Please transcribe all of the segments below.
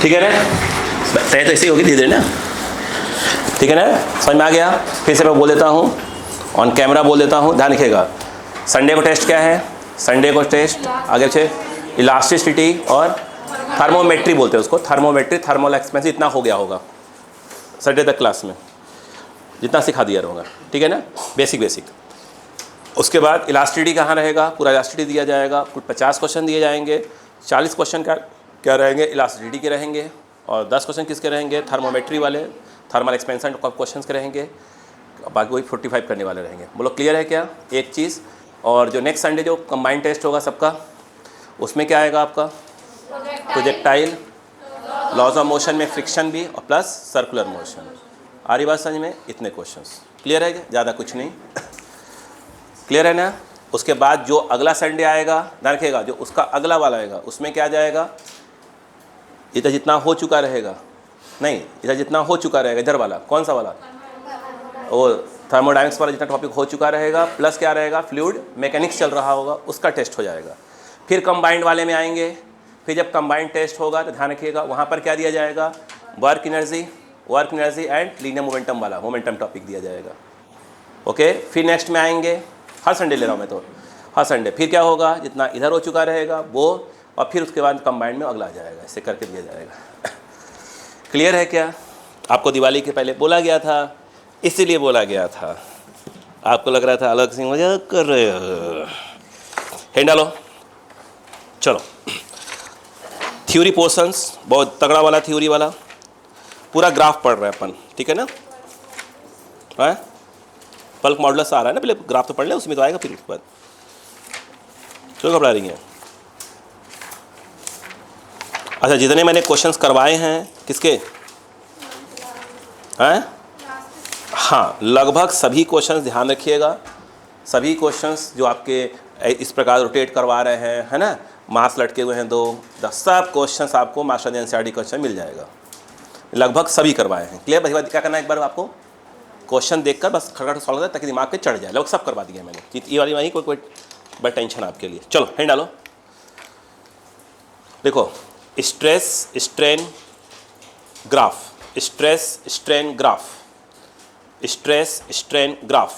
ठीक है ना, तय तो ऐसे ही होगी धीरे धीरे ना, ठीक है ना, समझ में आ गया। फिर से मैं बोल देता हूँ, ऑन कैमरा बोल देता हूँ, ध्यान रखिएगा। संडे को टेस्ट क्या है, संडे को टेस्ट आगे से इलास्टिसिटी और थर्मोमेट्री बोलते हैं उसको, थर्मोमेट्री, थर्मल एक्सपेंस, इतना हो गया होगा संडे तक क्लास में, जितना सिखा दिया होगा, ठीक है ना, बेसिक। उसके बाद इलास्टिसिटी कहाँ रहेगा, पूरा इलास्टिसिटी दिया जाएगा, कुछ 50 क्वेश्चन दिए जाएंगे, 40 क्वेश्चन क्या रहेंगे, इलास्टिसिटी के रहेंगे, और 10 क्वेश्चन किसके रहेंगे, थर्मोमेट्री वाले, थर्मल एक्सपेंशन क्वेश्चन के रहेंगे, बाकी वही 45 करने वाले रहेंगे। बोलो क्लियर है क्या एक चीज़। और जो नेक्स्ट संडे जो कंबाइंड टेस्ट होगा सबका, उसमें क्या आएगा आपका, प्रोजेक्टाइल, लॉज ऑफ मोशन में फ्रिक्शन भी, और प्लस सर्कुलर मोशन। आ रही बात समझ में, इतने क्वेश्चंस क्लियर है क्या, ज़्यादा कुछ नहीं, क्लियर है ना। उसके बाद जो अगला संडे आएगा, ध्यान रखिएगा, जो उसका अगला वाला आएगा उसमें क्या जाएगा, इधर जितना हो चुका रहेगा, नहीं इधर जितना हो चुका रहेगा, इधर वाला कौन सा वाला, वो थर्मोडायनेमिक्स वाला जितना टॉपिक हो चुका रहेगा, प्लस क्या रहेगा, फ्लूइड मैकेनिक्स चल रहा होगा, उसका टेस्ट हो जाएगा। फिर कंबाइंड वाले में आएंगे, फिर जब कंबाइंड टेस्ट होगा तो ध्यान रखिएगा वहाँ पर क्या दिया जाएगा, work energy and linear momentum वाला मोमेंटम टॉपिक दिया जाएगा। ओके, फिर नेक्स्ट में आएंगे, हर संडे ले रहा हूँ मैं तो, हर संडे फिर क्या होगा, जितना इधर हो चुका रहेगा वो, और फिर उसके बाद कंबाइंड में अगला आ जाएगा, ऐसे करके दिया जाएगा। क्लियर है क्या। आपको दिवाली के पहले बोला गया था, इसीलिए बोला गया था, आपको लग रहा था अलग से मजाक कर रहे हो। हैंड डालो, चलो थ्योरी पोर्शंस, बहुत तगड़ा वाला थ्योरी वाला, पूरा ग्राफ पढ़ रहे हैं अपन, ठीक है ना, है बल्क मॉडुलस आ रहा है ना, पहले ग्राफ तो पढ़ ले, उसमें तो आएगा फिर उसके बाद। क्यों घबरा रही हैं। अच्छा, जितने मैंने क्वेश्चंस करवाए हैं किसके हैं, हाँ लगभग सभी क्वेश्चंस ध्यान रखिएगा, सभी क्वेश्चंस जो आपके इस प्रकार रोटेट करवा रहे हैं, है ना, मार्क्स लटके हुए हैं 2, सब क्वेश्चंस आपको मास्टर एनसीईआरटी क्वेश्चन मिल जाएगा, लगभग सभी करवाए हैं। क्लियर। बस क्या करना है, एक बार आपको क्वेश्चन देखकर बस खड़खड़ सॉल्व करना ताकि दिमाग पे चढ़ जाए, लगभग सब करवा दिया मैंने, ये वाली वहीं कोई बड़ा टेंशन आपके लिए। चलो हैंड डालो, देखो stress strain graph, stress strain graph, stress strain graph,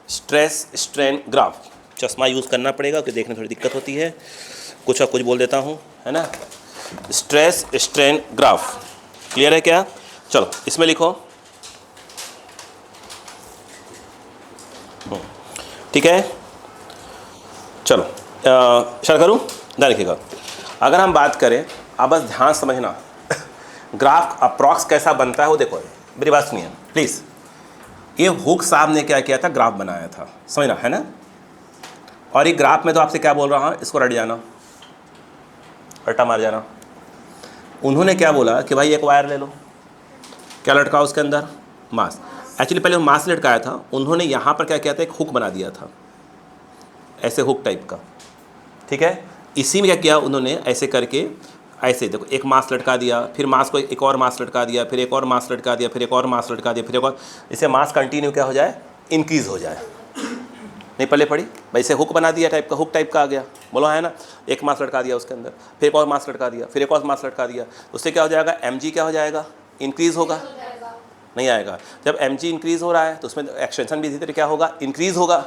stress strain graph. चश्मा यूज़ करना पड़ेगा क्योंकि देखने में थोड़ी दिक्कत होती है, कुछ और कुछ बोल देता हूँ, है ना। स्ट्रेस स्ट्रेन ग्राफ क्लियर है क्या। चलो इसमें लिखो, ठीक है। चलो शुरू करूँ, ध्यान रखिएगा। अगर हम बात करें, आप बस ध्यान समझना ग्राफ अप्रॉक्स कैसा बनता है वो देखो, मेरी बात सुनिए प्लीज़। ये हुक साहब ने क्या किया था, ग्राफ बनाया था, समझना है ना। और ये ग्राफ में तो आपसे क्या बोल रहा हूँ, इसको रट जाना, रट्टा मार जाना। उन्होंने क्या बोला कि भाई एक वायर ले लो, क्या लटका उसके अंदर, मास। एक्चुअली पहले वो मास लटकाया था, उन्होंने यहाँ पर क्या किया था, एक हुक बना दिया था, ऐसे हुक टाइप का, ठीक है। इसी में क्या किया उन्होंने, ऐसे करके ऐसे देखो, एक मास लटका दिया, फिर मास को एक और मास लटका दिया, फिर एक और मास लटका दिया, फिर एक और मास लटका दिया, फिर एक और, इससे मास कंटिन्यू क्या हो जाए, इंक्रीज़ हो जाए। नहीं पहले पड़ी भाई, इसे हुक बना दिया टाइप का, हुक टाइप का आ गया, बोलो है ना। एक मास लटका दिया उसके अंदर, फिर एक और मास लटका दिया, फिर एक और मास लटका दिया, उससे क्या हो जाएगा, mg क्या हो जाएगा, इंक्रीज़ होगा, नहीं आएगा। जब mg इंक्रीज़ हो रहा है तो उसमें एक्सटेंशन भी इसी तरह क्या होगा, इंक्रीज़ होगा।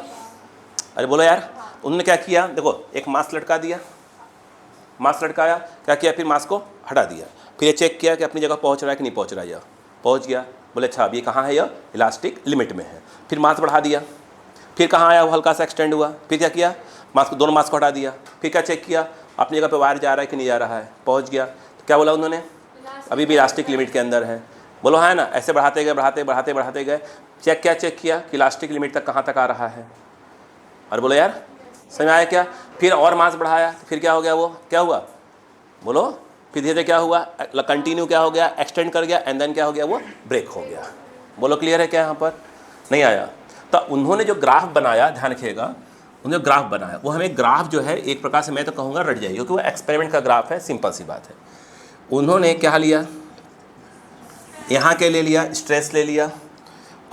अरे बोलो यार, उन्होंने क्या किया, देखो एक मास लटका दिया, मास लटकाया, क्या किया, फिर मास को हटा दिया, फिर ये चेक किया कि अपनी जगह पहुंच रहा है कि नहीं पहुंच रहा है, या पहुंच गया, बोले अच्छा अब ये कहाँ है, यह इलास्टिक लिमिट में है। फिर मास बढ़ा दिया, फिर कहाँ आया, वो हल्का सा एक्सटेंड हुआ, फिर क्या किया, मास को, दोनों मास को हटा दिया, फिर क्या चेक किया, अपनी जगह पे वायर जा रहा है कि नहीं जा रहा है, पहुँच गया। तो क्या बोला उन्होंने, अभी भी इलास्टिक लिमिट के अंदर है, बोलो है ना। ऐसे बढ़ाते गए बढ़ाते बढ़ाते बढ़ाते गए, चेक क्या चेक किया कि इलास्टिक लिमिट तक कहाँ तक आ रहा है। और बोलो यार समझ आया क्या। फिर और मास बढ़ाया, फिर क्या हो गया, वो क्या हुआ, बोलो फिर धीरे धीरे क्या हुआ, कंटिन्यू क्या हो गया, एक्सटेंड कर गया, एंड देन क्या हो गया, वो ब्रेक हो गया। बोलो क्लियर है क्या, यहाँ पर नहीं आया। तो उन्होंने जो ग्राफ बनाया, ध्यान रखिएगा, उन्होंने जो ग्राफ बनाया वो हमें ग्राफ जो है एक प्रकार से मैं तो कहूँगा रट जाइए, क्योंकि वो एक्सपेरिमेंट का ग्राफ है, सिंपल सी बात है। उन्होंने क्या लिया, यहाँ क्या ले लिया, स्ट्रेस ले लिया,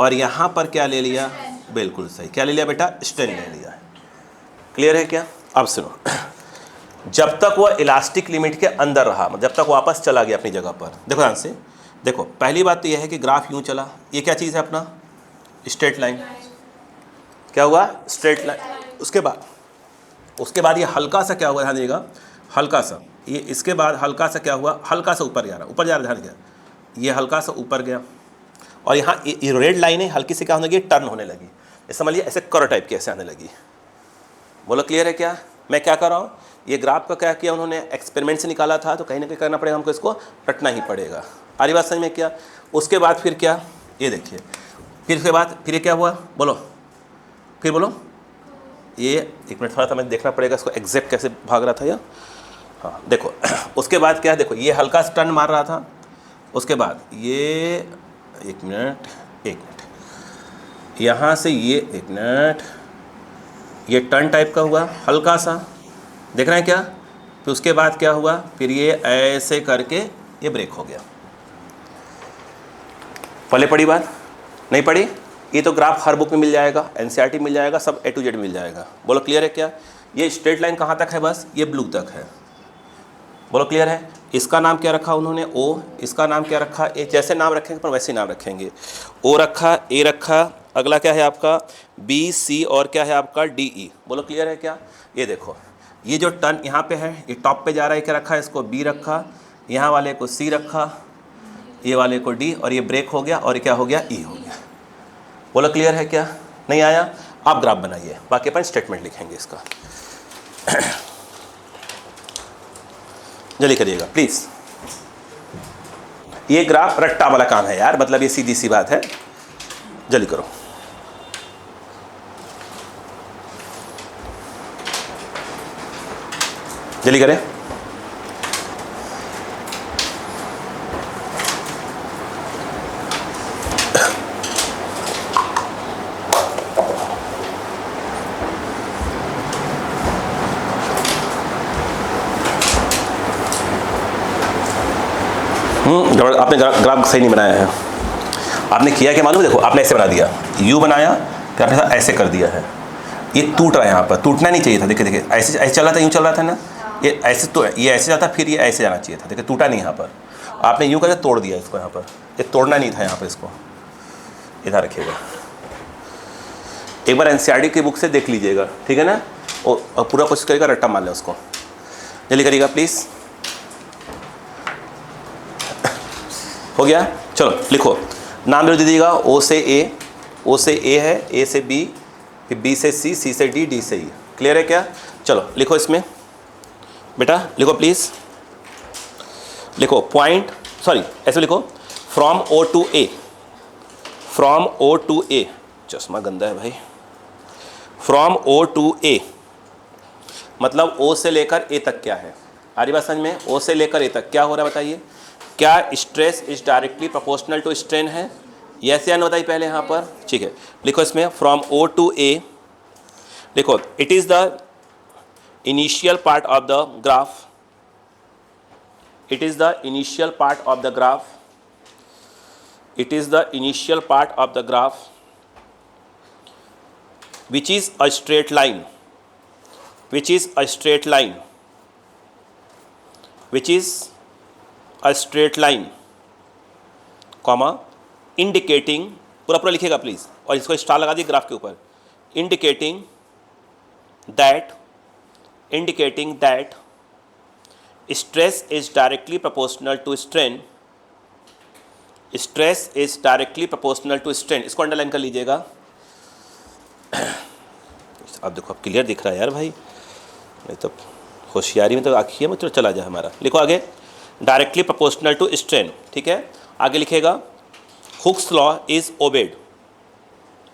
और यहाँ पर क्या ले लिया, बिल्कुल सही, क्या ले लिया बेटा, स्ट्रेन ले लिया। क्लियर है क्या। अब सुनो, जब तक वह इलास्टिक लिमिट के अंदर रहा, जब तक वापस चला गया अपनी जगह पर। देखो ध्यान से, देखो पहली बात तो यह है कि ग्राफ यूं चला, ये क्या चीज़ है अपना, स्ट्रेट लाइन। क्या हुआ, स्ट्रेट लाइन। उसके बाद ये हल्का सा क्या हुआ, ध्यान दीजिएगा, हल्का सा ये, इसके बाद हल्का सा क्या हुआ, हल्का सा ऊपर जा रहा, ध्यान दिया, ये हल्का सा ऊपर गया, और यहाँ ये रेड लाइन है, हल्की से क्या होने लगी, टर्न होने लगी, समझिए ऐसे कर्व टाइप की ऐसे आने लगी। बोलो क्लियर है क्या, मैं क्या कर रहा हूँ, ये ग्राफ का क्या किया उन्होंने, एक्सपेरिमेंट से निकाला था, तो कहीं ना कहीं करना पड़ेगा हमको, इसको रटना ही पड़ेगा। आ रही बात समझ में क्या। उसके बाद फिर क्या, ये देखिए, फिर उसके बाद फिर ये क्या हुआ, बोलो फिर बोलो, ये एक मिनट थोड़ा सा मैं देखना पड़ेगा इसको एग्जैक्ट कैसे भाग रहा था या, हाँ देखो उसके बाद क्या है, देखो ये हल्का सा टर्न मार रहा था, उसके बाद ये एक मिनट यहाँ से ये एक मिनट, ये टर्न टाइप का हुआ हल्का सा, देख रहे हैं क्या, फिर उसके बाद क्या हुआ, फिर ये ऐसे करके ये ब्रेक हो गया। पहले पढ़ी बात, नहीं पढ़ी, ये तो ग्राफ हर बुक में मिल जाएगा, एनसीईआरटी मिल जाएगा, सब A to Z मिल जाएगा। बोलो क्लियर है क्या। ये स्ट्रेट लाइन कहाँ तक है, बस ये ब्लू तक है। बोलो क्लियर है। इसका नाम क्या रखा उन्होंने, O, इसका नाम क्या रखा, ए, जैसे नाम रखेंगे पर वैसे नाम रखेंगे, O रखा, A रखा, अगला क्या है आपका B, C, और क्या है आपका D, E। बोलो क्लियर है क्या। ये देखो, ये जो टर्न यहाँ पे है, ये टॉप पे जा रहा है, क्या रखा है, इसको B रखा, यहाँ वाले को C रखा, ये वाले को D, और ये ब्रेक हो गया, और ये क्या हो गया, E हो गया। बोलो क्लियर है क्या, नहीं आया। आप ग्राफ बनाइए, बाकी अपन स्टेटमेंट लिखेंगे इसका। जल्दी करिएगा प्लीज, ये ग्राफ रट्टा वाला काम है यार, मतलब ये सीधी सी बात है, जल्दी करो। जल्दी करें। आपने ग्राफ सही नहीं बनाया है। आपने किया क्या मालूम, देखो आपने ऐसे बना दिया, यू बनाया, फिर आपने ऐसे कर दिया है, ये टूट रहा है, यहाँ पर टूटना नहीं चाहिए था। देखिए देखिए, ऐसे ऐसे चल रहा था, यूँ चल रहा था ना, ये ऐसे, तो ये ऐसे जाता, फिर ये ऐसे जाना चाहिए था। देखिए टूटा नहीं यहाँ पर, आपने यूँ करके तोड़ दिया इसको, यहाँ पर ये तोड़ना नहीं था, यहाँ पर इसको इधर रखिएगा। एक बार एनसीईआरटी की बुक से देख लीजिएगा, ठीक है ना, और पूरा कोशिश करिएगा रट्टा मार लें उसको। जल्दी करिएगा प्लीज़। हो गया, चलो लिखो, नाम दे दीजिएगा, O से A, O से A है, A से B, फिर B से C, C से D, D से E। क्लियर है क्या। चलो लिखो इसमें बेटा, लिखो प्लीज़, लिखो पॉइंट, सॉरी ऐसे लिखो, from O to A, from O to A, चश्मा गंदा है भाई, फ्रॉम O to A मतलब O से लेकर A तक क्या है। आ रही बात समझ में, O से लेकर A तक क्या हो रहा है बताइए। क्या stress is directly proportional to strain है, यस या नो बताइए पहले यहाँ पर, ठीक है। लिखो इसमें फ्रॉम O to A, लिखो it is the initial part of the graph, it is the initial part of the graph, it is the initial part of the graph which is a straight line, which is a straight line, which is a straight line, comma indicating, पूरा पूरा लिखेगा please, और इसको star लगा दिए graph के ऊपर, indicating that stress is directly proportional to strain, stress is directly proportional to strain. इसको अंडरलाइन कर लीजिएगा। अब देखो, अब क्लियर दिख रहा है यार भाई, नहीं तो होशियारी में तो आखिर में तो चला जाए हमारा। लिखो आगे, डायरेक्टली प्रोपोर्शनल टू स्ट्रेन, ठीक है। आगे लिखेगा, हुक्स लॉ इज ओबेड,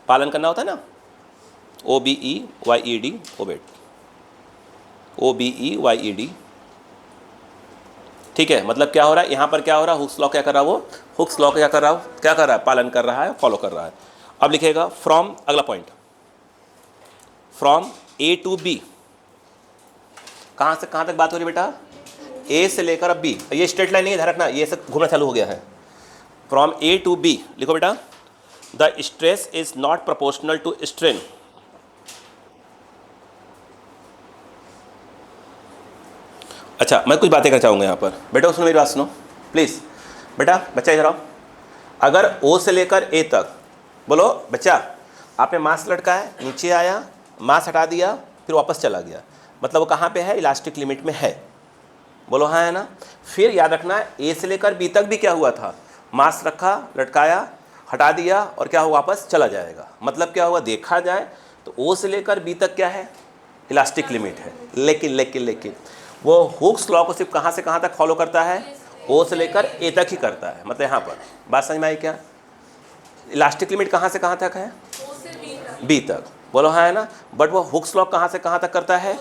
पालन करना होता है ना, OBEYED, ओबेड, OBEYED, ठीक है। मतलब क्या हो रहा है यहाँ पर, क्या हो रहा है, हुक्स लॉ क्या कर रहा है, वो हुक्स लॉ क्या कर रहा है, पालन कर रहा है, फॉलो कर रहा है। अब लिखेगा फ्रॉम, अगला point, from A to B, कहाँ से कहाँ तक बात हो रही बेटा, A से लेकर अब B, ये स्ट्रेट लाइन नहीं है, ध्यान रखना, ये से घूमना चालू हो गया है। फ्रॉम A to B, लिखो बेटा, the stress is not proportional to strain, अच्छा मैं कुछ बातें करना चाहूँगा यहाँ पर, बेटा सुनो मेरी बात सुनो प्लीज़। बेटा बच्चा इधर आओ। अगर ओ से लेकर ए तक, बोलो बच्चा, आपने मास लटकाया, नीचे आया, मास हटा दिया, फिर वापस चला गया, मतलब वो कहाँ पे है? इलास्टिक लिमिट में है। बोलो हाँ है ना। फिर याद रखना ए से लेकर बी तक भी क्या हुआ था? मास रखा, लटकाया, हटा दिया और क्या हुआ? वापस चला जाएगा। मतलब क्या हुआ? देखा जाए तो ओ से लेकर बी तक क्या है? इलास्टिक लिमिट है। लेकिन वो हुक्स लॉ को सिर्फ कहाँ से कहाँ तक फॉलो करता है? ओ से लेकर ए तक ही करता है। मतलब यहाँ पर बात समझ में आई क्या? इलास्टिक लिमिट कहाँ से कहाँ तक है? बी तक। बोलो हाँ है ना। बट वो हुक्स लॉ कहाँ से कहाँ तक करता है?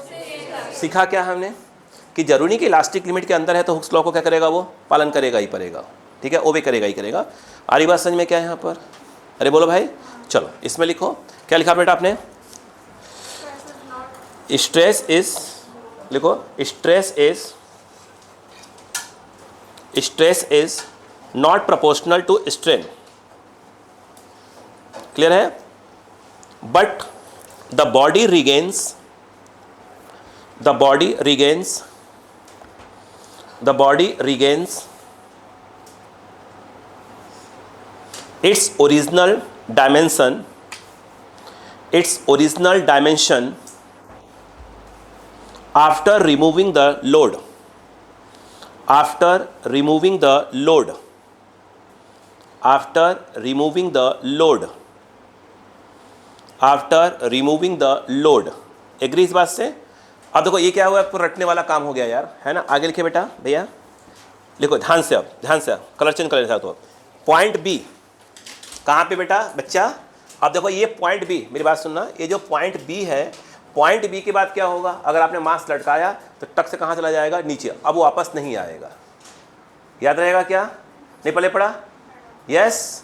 सीखा क्या हमने कि जरूरी नहीं कि इलास्टिक लिमिट के अंदर है तो हुक्स लॉ को क्या करेगा? वो पालन करेगा ही करेगा। ठीक है, वो भी करेगा ही करेगा। आरी बात समझ में क्या है यहाँ पर? अरे बोलो भाई। चलो इसमें लिखो, क्या लिखा बेटा आपने? स्ट्रेस इज, लिखो stress is not proportional to strain. Clear है? But the body regains its original dimension after removing the load. Agree इस बात से? अब देखो ये क्या हुआ, आपको रटने वाला काम हो गया यार, है ना। आगे लिखे बेटा भैया, लिखो ध्यान से। अब कलर चेंज कर लेता। तो पॉइंट बी कहाँ पे बेटा बच्चा? अब देखो ये पॉइंट बी, मेरी बात सुनना, ये जो पॉइंट बी है, पॉइंट बी के बाद क्या होगा? अगर आपने मास लटकाया तो टक से कहाँ चला जाएगा? नीचे। अब वो वापस नहीं आएगा। याद रहेगा क्या? नहीं पहले पढ़ा? यस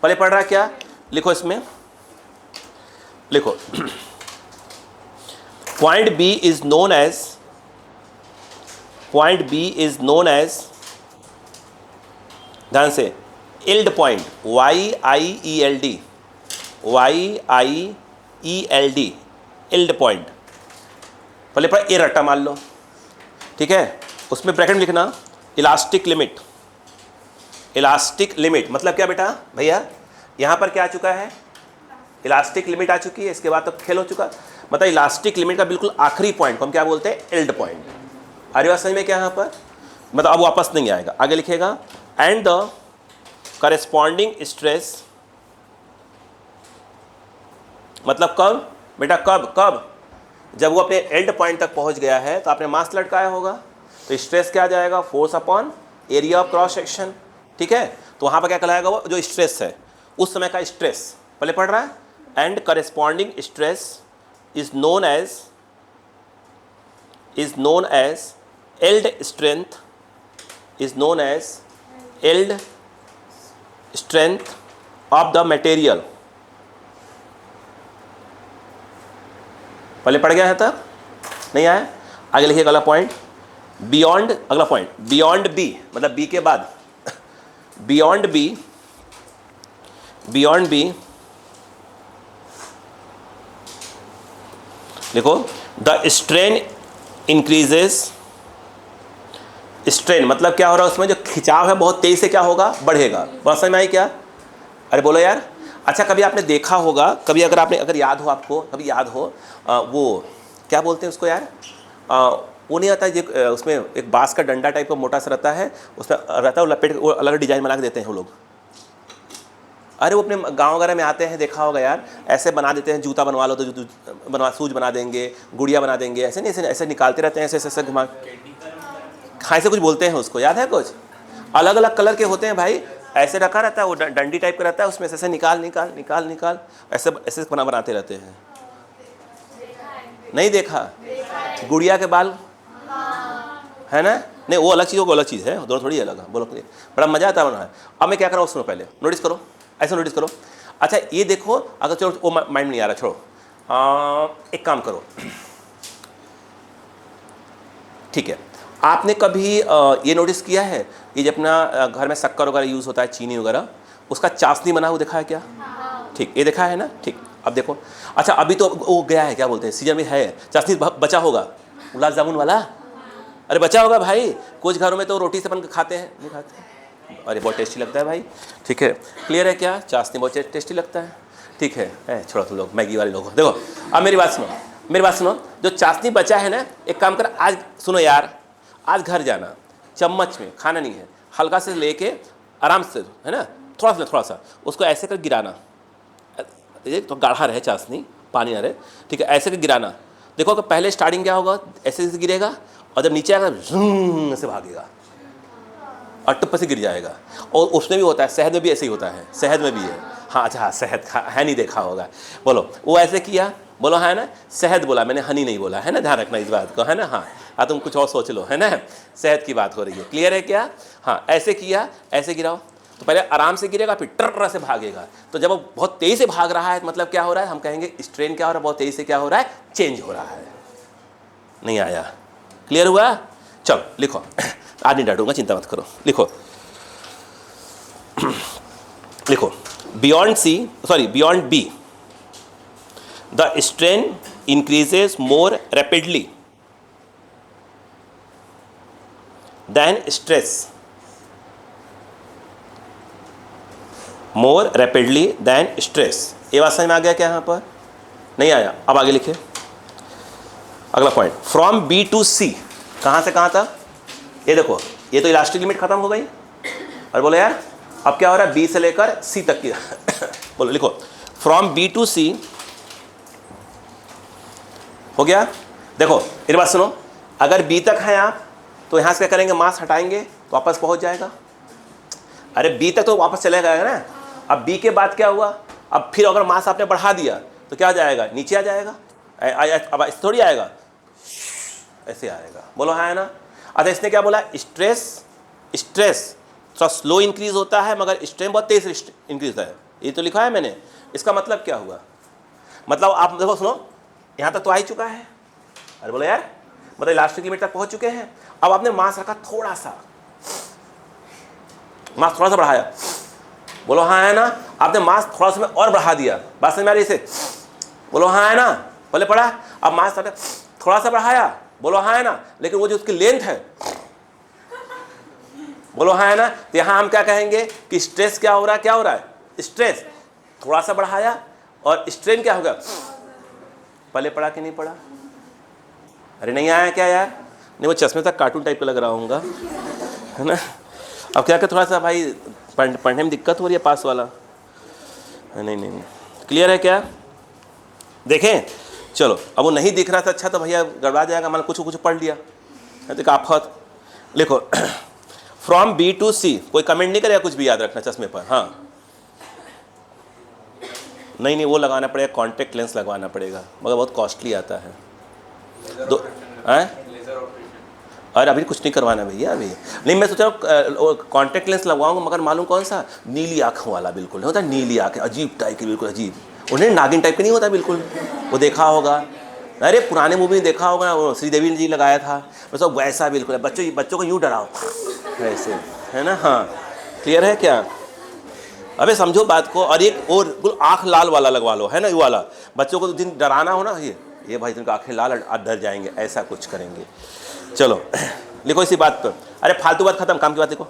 पहले पढ़ रहा क्या? लिखो इसमें, लिखो point B is known as, ध्यान से, yield point, YIELD, yield point. पहले पर ए रट्टा मान लो, ठीक है। उसमें ब्रैकेट में लिखना इलास्टिक लिमिट। मतलब क्या बेटा भैया? यहाँ पर क्या आ चुका है? इलास्टिक लिमिट आ चुकी है। इसके बाद तो खेल हो चुका। मतलब इलास्टिक लिमिट का बिल्कुल आखिरी पॉइंट को हम क्या बोलते हैं? Yield point. अरे बात समझ में क्या यहाँ पर? मतलब अब वापस नहीं आएगा। आगे लिखेगा एंड द करस्पॉन्डिंग स्ट्रेस, मतलब कब बेटा? कब जब वो अपने एंड पॉइंट तक पहुंच गया है तो आपने मास लटकाया होगा, तो स्ट्रेस क्या आ जाएगा? Force upon area of cross section. ठीक है, तो वहां पर क्या कहलाएगा? वो जो स्ट्रेस है उस समय का स्ट्रेस। पहले पढ़ रहा है, and corresponding stress is known as yield strength of the material. पहले पढ़ गया है तब? नहीं आया? आगे लिखिए अगला पॉइंट, अगला पॉइंट बियॉन्ड बी, मतलब बी के बाद बियॉन्ड बी देखो, द स्ट्रेन इंक्रीजेस। स्ट्रेन मतलब क्या हो रहा है? उसमें जो खिंचाव है बहुत तेज से क्या होगा? बढ़ेगा। बात समझ में आई क्या? अरे बोलो यार। अच्छा कभी आपने देखा होगा, कभी अगर याद हो आपको, कभी याद हो वो क्या बोलते हैं उसको यार? वो नहीं आता है, उसमें एक बांस का डंडा टाइप का मोटा सा रहता है, उसमें रहता है, वो लपेट, वो अलग डिजाइन बना के देते हैं वो लोग। अरे वो अपने गांव वगैरह में आते हैं, देखा होगा यार, ऐसे बना देते हैं। जूता बनवा लो तो सूज बना देंगे, गुड़िया बना देंगे, ऐसे नहीं, ऐसे निकालते रहते हैं, ऐसे घुमा। हाँ ऐसे कुछ बोलते हैं उसको, याद है? कुछ अलग अलग कलर के होते हैं भाई, ऐसे रखा रहता है, वो डंडी टाइप का रहता है, उसमें ऐसे निकाल ऐसे बनाते रहते हैं। नहीं देखा? गुड़िया के बाल है ना? नहीं वो अलग चीज़ है, दोनों थोड़ी अलग है। बोलो बड़ा मजा आता है बना है। अब मैं क्या कर रहा हूँ सुनो, पहले नोटिस करो, ऐसे नोटिस करो। अच्छा ये देखो, अगर चलो वो माइंड में नहीं आ रहा, छोड़ो। एक काम करो, ठीक है, आपने कभी ये नोटिस किया है, ये जब अपना घर में शक्कर वगैरह यूज़ होता है, चीनी वगैरह, उसका चाशनी बना हुआ देखा है क्या? ठीक, ये देखा है ना? ठीक, अब देखो। अच्छा अभी तो वो गया है, क्या बोलते हैं, सीजन में है, चाशनी बचा होगा, गुलाब जामुन वाला अरे बचा होगा भाई, कुछ घरों में तो रोटी से बन के खाते हैं, नहीं खाते? अरे बहुत टेस्टी लगता है भाई, ठीक है, क्लियर है क्या? चाशनी बहुत टेस्टी लगता है, ठीक है। छोड़ो तुम लोग मैगी वाले लोग, देखो अब मेरी बात सुनो, मेरी बात सुनो, जो चाशनी बचा है ना, एक काम कर, आज सुनो यार, आज घर जाना, चम्मच में खाना नहीं है, हल्का से लेके आराम से, है ना, थोड़ा सा उसको ऐसे कर गिराना, ये तो गाढ़ा रहे चाशनी, पानी ना रहे, ठीक है, ऐसे कर गिराना। देखो कि पहले स्टार्टिंग क्या होगा, ऐसे से गिरेगा, और जब नीचे आएगा झूम से भागेगा और टुप्प से गिर जाएगा। और उसमें भी होता है, शहद में भी ऐसे ही होता है, शहद में भी है। हाँ अच्छा, हाँ शहद है, नहीं देखा होगा, बोलो वो ऐसे किया, बोलो हाँ, है ना, शहद बोला मैंने, हनी नहीं बोला, है ना, ध्यान रखना इस बात को, है ना। हाँ तुम कुछ और सोच लो, है ना, शहद की बात हो रही है, क्लियर है क्या? हाँ ऐसे किया, ऐसे गिराओ, तो पहले आराम से गिरेगा, फिर टर से भागेगा। तो जब वो बहुत तेज़ी से भाग रहा है, मतलब क्या हो रहा है, हम कहेंगे स्ट्रेन क्या हो रहा है, बहुत तेज़ी से क्या हो रहा है, चेंज हो रहा है। नहीं आया, क्लियर हुआ? चलो लिखो, आज नहीं डांटूंगा, चिंता मत करो, लिखो लिखो, beyond C, sorry beyond B, the strain increases more rapidly than stress, more rapidly than stress. ये बात समझ में आ गया क्या? यहाँ पर नहीं आया, अब आगे लिखे अगला पॉइंट, फ्रॉम बी टू सी, कहाँ से कहाँ तक? ये देखो, ये तो इलास्टिक लिमिट खत्म हो गई, और बोलो यार अब क्या हो रहा है, बी से लेकर सी तक की बोलो लिखो, फ्रॉम बी टू सी हो गया। देखो मेरी बात सुनो, अगर बी तक है आप, तो यहाँ से क्या करेंगे, मास हटाएंगे तो वापस पहुँच जाएगा। अरे बी तक तो वापस चले जाएगा ना। अब बी के बाद क्या हुआ, अब फिर अगर मास आपने बढ़ा दिया तो क्या आ जाएगा, नीचे आ जाएगा। अब इस थोड़ी आएगा, ऐसे आएगा, बोलो हाँ है ना। अच्छा इसने क्या बोला, स्ट्रेस, स्ट्रेस थोड़ा स्लो इंक्रीज होता है, मगर स्ट्रेन बहुत तेज इंक्रीज होता है, ये तो लिखा है मैंने। इसका मतलब क्या हुआ, मतलब आप देखो सुनो, यहाँ तक तो आ ही चुका है, अरे बोलो यार, मतलब इलास्टिक लिमिट तक पहुँच चुके हैं। अब आपने मास रखा थोड़ा सा, मास थोड़ा सा बढ़ाया, बोलो हाँ है ना। आपने मास थोड़ा सा और बढ़ा दिया, बात समझ में आ रही इसे, बोलो हाँ है ना। पहले पढ़ा, अब मास थोड़ा सा बढ़ाया, बोलो हाँ है ना, लेकिन वो जो उसकी लेंथ है, बोलो हाँ है ना। तो यहाँ हम क्या कहेंगे कि स्ट्रेस क्या हो रहा है, क्या हो रहा है, स्ट्रेस थोड़ा सा बढ़ाया, और स्ट्रेन क्या होगा, पहले पढ़ा कि नहीं पढ़ा? अरे नहीं आया क्या यार? नहीं वो चश्मे तक कार्टून टाइप का लग रहा होगा, है ना। अब क्या कर, थोड़ा सा भाई पढ़ने में दिक्कत हो रही है, पास वाला, नहीं नहीं नहीं, क्लियर है क्या? देखें, चलो अब वो नहीं दिख रहा था, अच्छा तो भैया गड़बड़ा जाएगा, मैंने कुछ कुछ पढ़ लिया, तो आफत। लिखो फ्रॉम बी टू सी, कोई कमेंट नहीं करेगा, कुछ भी याद रखना चश्मे पर। हाँ नहीं वो लगाना पड़ेगा, कॉन्टेक्ट लेंस लगवाना पड़ेगा, मगर बहुत कॉस्टली आता है। दो हैं, और अभी कुछ नहीं करवाना भैया अभी। नहीं मैं सोच रहा हूँ कॉन्टेक्ट लेंस लगवाऊंगा, मगर मालूम कौन सा, नीली आँखों वाला, बिल्कुल होता है नीली आँखें, अजीब टाइप की, बिल्कुल अजीब, उन्हें नागिन टाइप की नहीं होता बिल्कुल, वो देखा होगा, अरे पुराने मूवी में देखा होगा, वो श्रीदेवी जी लगाया था, बस वैसा बिल्कुल है। बच्चों को यूँ डराओ वैसे, है ना। हाँ क्लियर है क्या? अबे समझो बात को। और एक और बिल्कुल आँख लाल वाला लगवा लो, है ना, ये वाला, बच्चों को दिन डराना हो ना, ये भाई तुमको आँखें लाल डर जाएंगे, ऐसा कुछ करेंगे। चलो लिखो इसी बात पर, अरे फालतू बात खत्म, काम की बात देखो।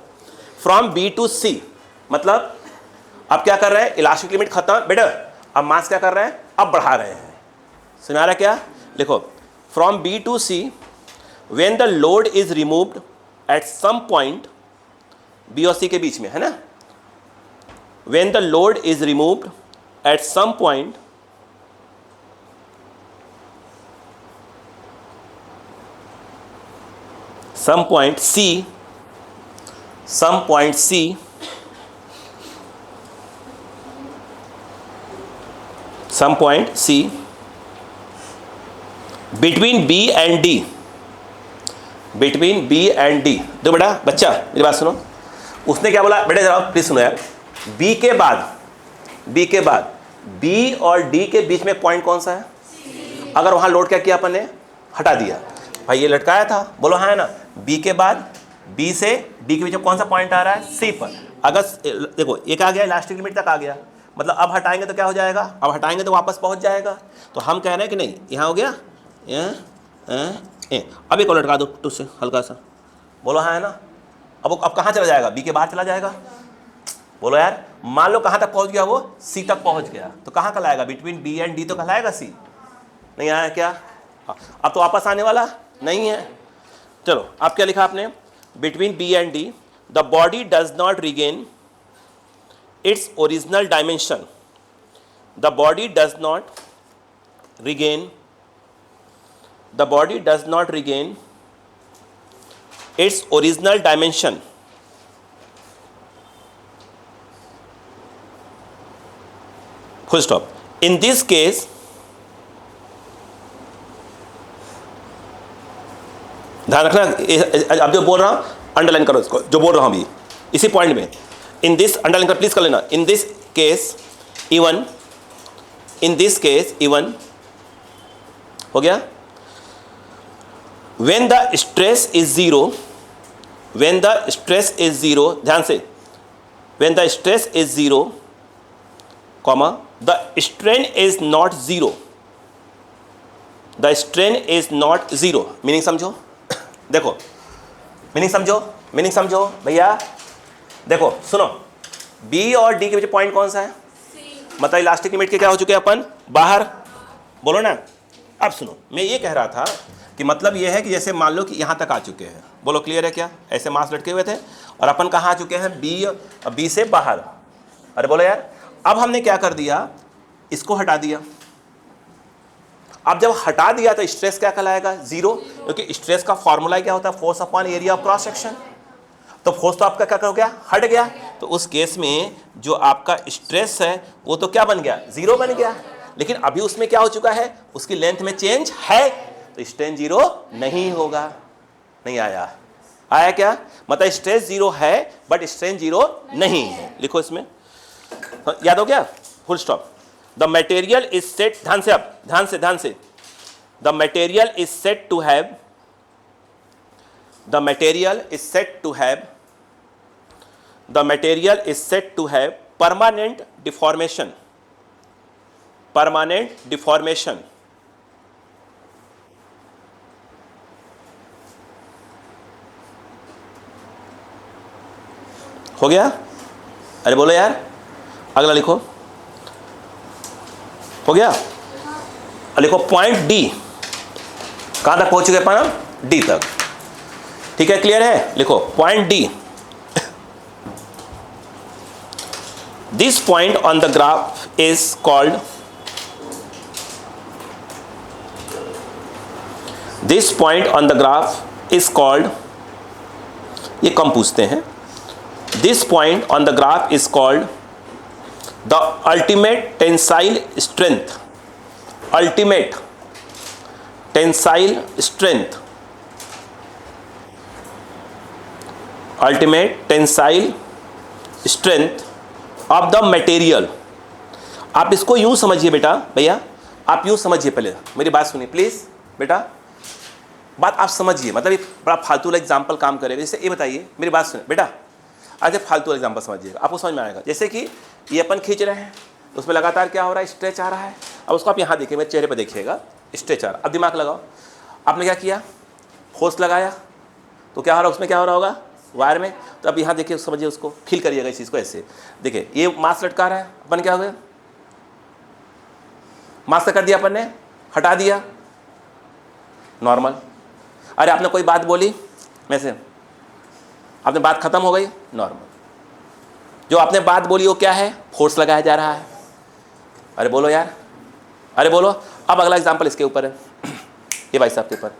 फ्रॉम बी टू सी, मतलब अब क्या कर रहे हैं, इलास्टिक लिमिट खत्म बेटा, अब मास क्या कर रहे हैं, अब बढ़ा रहे हैं, समझ आ रहा है क्या? लिखो from B to C, when the load is removed at some point, B और सी के बीच में, है ना, when the load is removed at some point, some point C, some point C, some point C, between B and D, between B and D। तो बेटा बच्चा मेरी बात सुनो, उसने क्या बोला बेटा, जरा प्लीज सुनो यार, B के बाद, B के बाद B और D के बीच में पॉइंट कौन सा है? अगर वहाँ लोड क्या किया अपन ने, हटा दिया, भाई ये लटकाया था, बोलो हाँ है ना। बी के बाद, बी से डी के बीच में कौन सा पॉइंट आ रहा है, सी पर। अगर देखो एक आ गया, इलास्टिक लिमिट तक आ गया, मतलब अब हटाएंगे तो क्या हो जाएगा, अब हटाएंगे तो वापस पहुंच जाएगा। तो हम कह रहे हैं कि नहीं, यहाँ हो गया, अब एक और लटका दो टू से हल्का सा, बोलो हाँ है ना। अब कहाँ चला जाएगा, बी के बाहर चला जाएगा। बोलो यार, मान लो कहाँ तक पहुँच गया, वो सी तक पहुँच गया, तो कहाँ कहलाएगा, बिटवीन बी एंड डी तो कहलाएगा सी। नहीं आया क्या, अब तो वापस आने वाला नहीं है। चलो अब क्या लिखा आपने, between B and D the body does not regain its original dimension, the body does not regain, the body does not regain its original dimension full stop. In this case ध्यान रखना, अब जो बोल रहा हूं अंडरलाइन करो इसको, जो बोल रहा हूं अभी इसी पॉइंट में, इन दिस अंडरलाइन कर प्लीज कर लेना, in this case even, in this case even हो गया। when the stress is zero, when the stress is zero, ध्यान से, when the stress is zero, comma, the strain is not zero, the strain is not zero, meaning समझो, देखो meaning समझो, meaning समझो भैया, देखो सुनो, बी और डी के बीच पॉइंट कौन सा है, मतलब इलास्टिक लिमिट के क्या हो चुके हैं अपन बाहर, बोलो ना। अब सुनो, मैं ये कह रहा था कि मतलब ये है कि जैसे मान लो कि यहाँ तक आ चुके हैं, बोलो क्लियर है क्या, ऐसे मास लटके हुए थे और अपन कहाँ आ चुके हैं, बी से बाहर। अरे बोलो यार, अब हमने क्या कर दिया, इसको हटा दिया। अब जब हटा दिया तो स्ट्रेस क्या कहलाएगा, जीरो, क्योंकि स्ट्रेस का फॉर्मूला क्या होता है, force upon area of cross section. तो फोर्स तो आपका क्या हो गया, हट गया, तो उस केस में जो आपका स्ट्रेस है वो तो क्या बन गया, जीरो बन गया। लेकिन अभी उसमें क्या हो चुका है, उसकी लेंथ में चेंज है, तो स्ट्रेन जीरो नहीं होगा। नहीं आया, आया क्या, मतलब स्ट्रेस जीरो है बट स्ट्रेन जीरो नहीं है। लिखो इसमें, याद हो गया, full stop. The material is set, ध्यान से, अब ध्यान से, the material is set to have, the material is set to have, the material is set to have permanent deformation, permanent deformation. हो गया, अरे बोलो यार, अगला लिखो, हो गया, लिखो पॉइंट डी, कहां तक पहुंच चुके अपन, डी तक, ठीक है, क्लियर है। लिखो point D, this point on the graph is called, this point on the graph is called, ये कम पूछते हैं, this point on the graph is called the ultimate tensile strength, ultimate tensile strength, ultimate tensile strength of the material। आप इसको यूं समझिए बेटा, भैया आप यूं समझिए, पहले मेरी बात सुनिए प्लीज बेटा, बात आप समझिए, मतलब एक बड़ा फालतू एग्जाम्पल काम करेगा। जैसे ये बताइए, मेरी बात सुनिए बेटा, आज फालतू एग्जाम्पल समझिएगा, आपको समझ में आएगा। जैसे कि ये अपन खींच रहे हैं, उसमें लगातार क्या हो रहा है, स्ट्रेच आ रहा है। अब उसको आप यहाँ देखिए, मेरे चेहरे पे देखिएगा, स्ट्रेच आ रहा है। अब दिमाग लगाओ, आपने क्या किया, फोर्स लगाया, तो क्या हो रहा है, उसमें क्या हो रहा होगा, वायर में। तो अब यहाँ देखिए, समझिए, उसको फील करिएगा इस चीज़ को। ऐसे देखिए, ये मास लटका रहा है, अपन क्या हो गया, मास कर दिया अपन ने, हटा दिया, नॉर्मल। अरे आपने कोई बात बोली, मैं से आपने बात खत्म हो गई, नॉर्मल। जो आपने बात बोली वो क्या है, फोर्स लगाया जा रहा है। अरे बोलो यार, अरे बोलो। अब अगला एग्जांपल इसके ऊपर है, ये भाई साहब के ऊपर।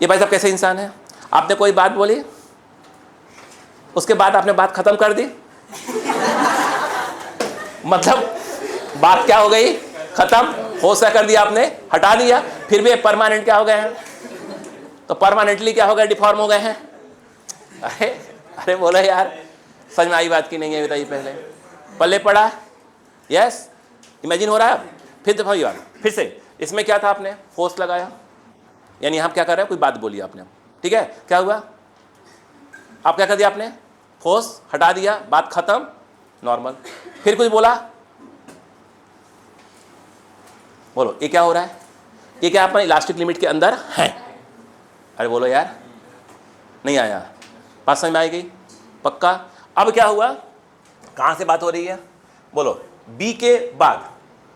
ये भाई साहब कैसे इंसान है, आपने कोई बात बोली, उसके बाद आपने बात खत्म कर दी, मतलब बात क्या हो गई, खत्म, फोर्स कर दिया आपने, हटा दिया, फिर भी परमानेंट क्या हो गए हैं, तो परमानेंटली क्या हो गए, डिफॉर्म हो गए हैं। अरे बोलो यार, समझ में आई बात की नहीं है, बताइए, पहले पल्ले पड़ा, यस, इमेजिन हो रहा है। फिर देखो ये बात, फिर से इसमें क्या था, आपने फोर्स लगाया, यानी आप क्या कर रहे हैं, कोई बात बोली आपने, ठीक है, क्या हुआ, आप क्या कर दिया, आपने फोर्स हटा दिया, बात खत्म, नॉर्मल। फिर कुछ बोला, बोलो ये क्या हो रहा है, ये क्या अपन इलास्टिक लिमिट के अंदर हैं। अरे बोलो यार, नहीं आया, बात समझ में आई गई? पक्का? अब क्या हुआ, कहां से बात हो रही है? बोलो, बी के बाद,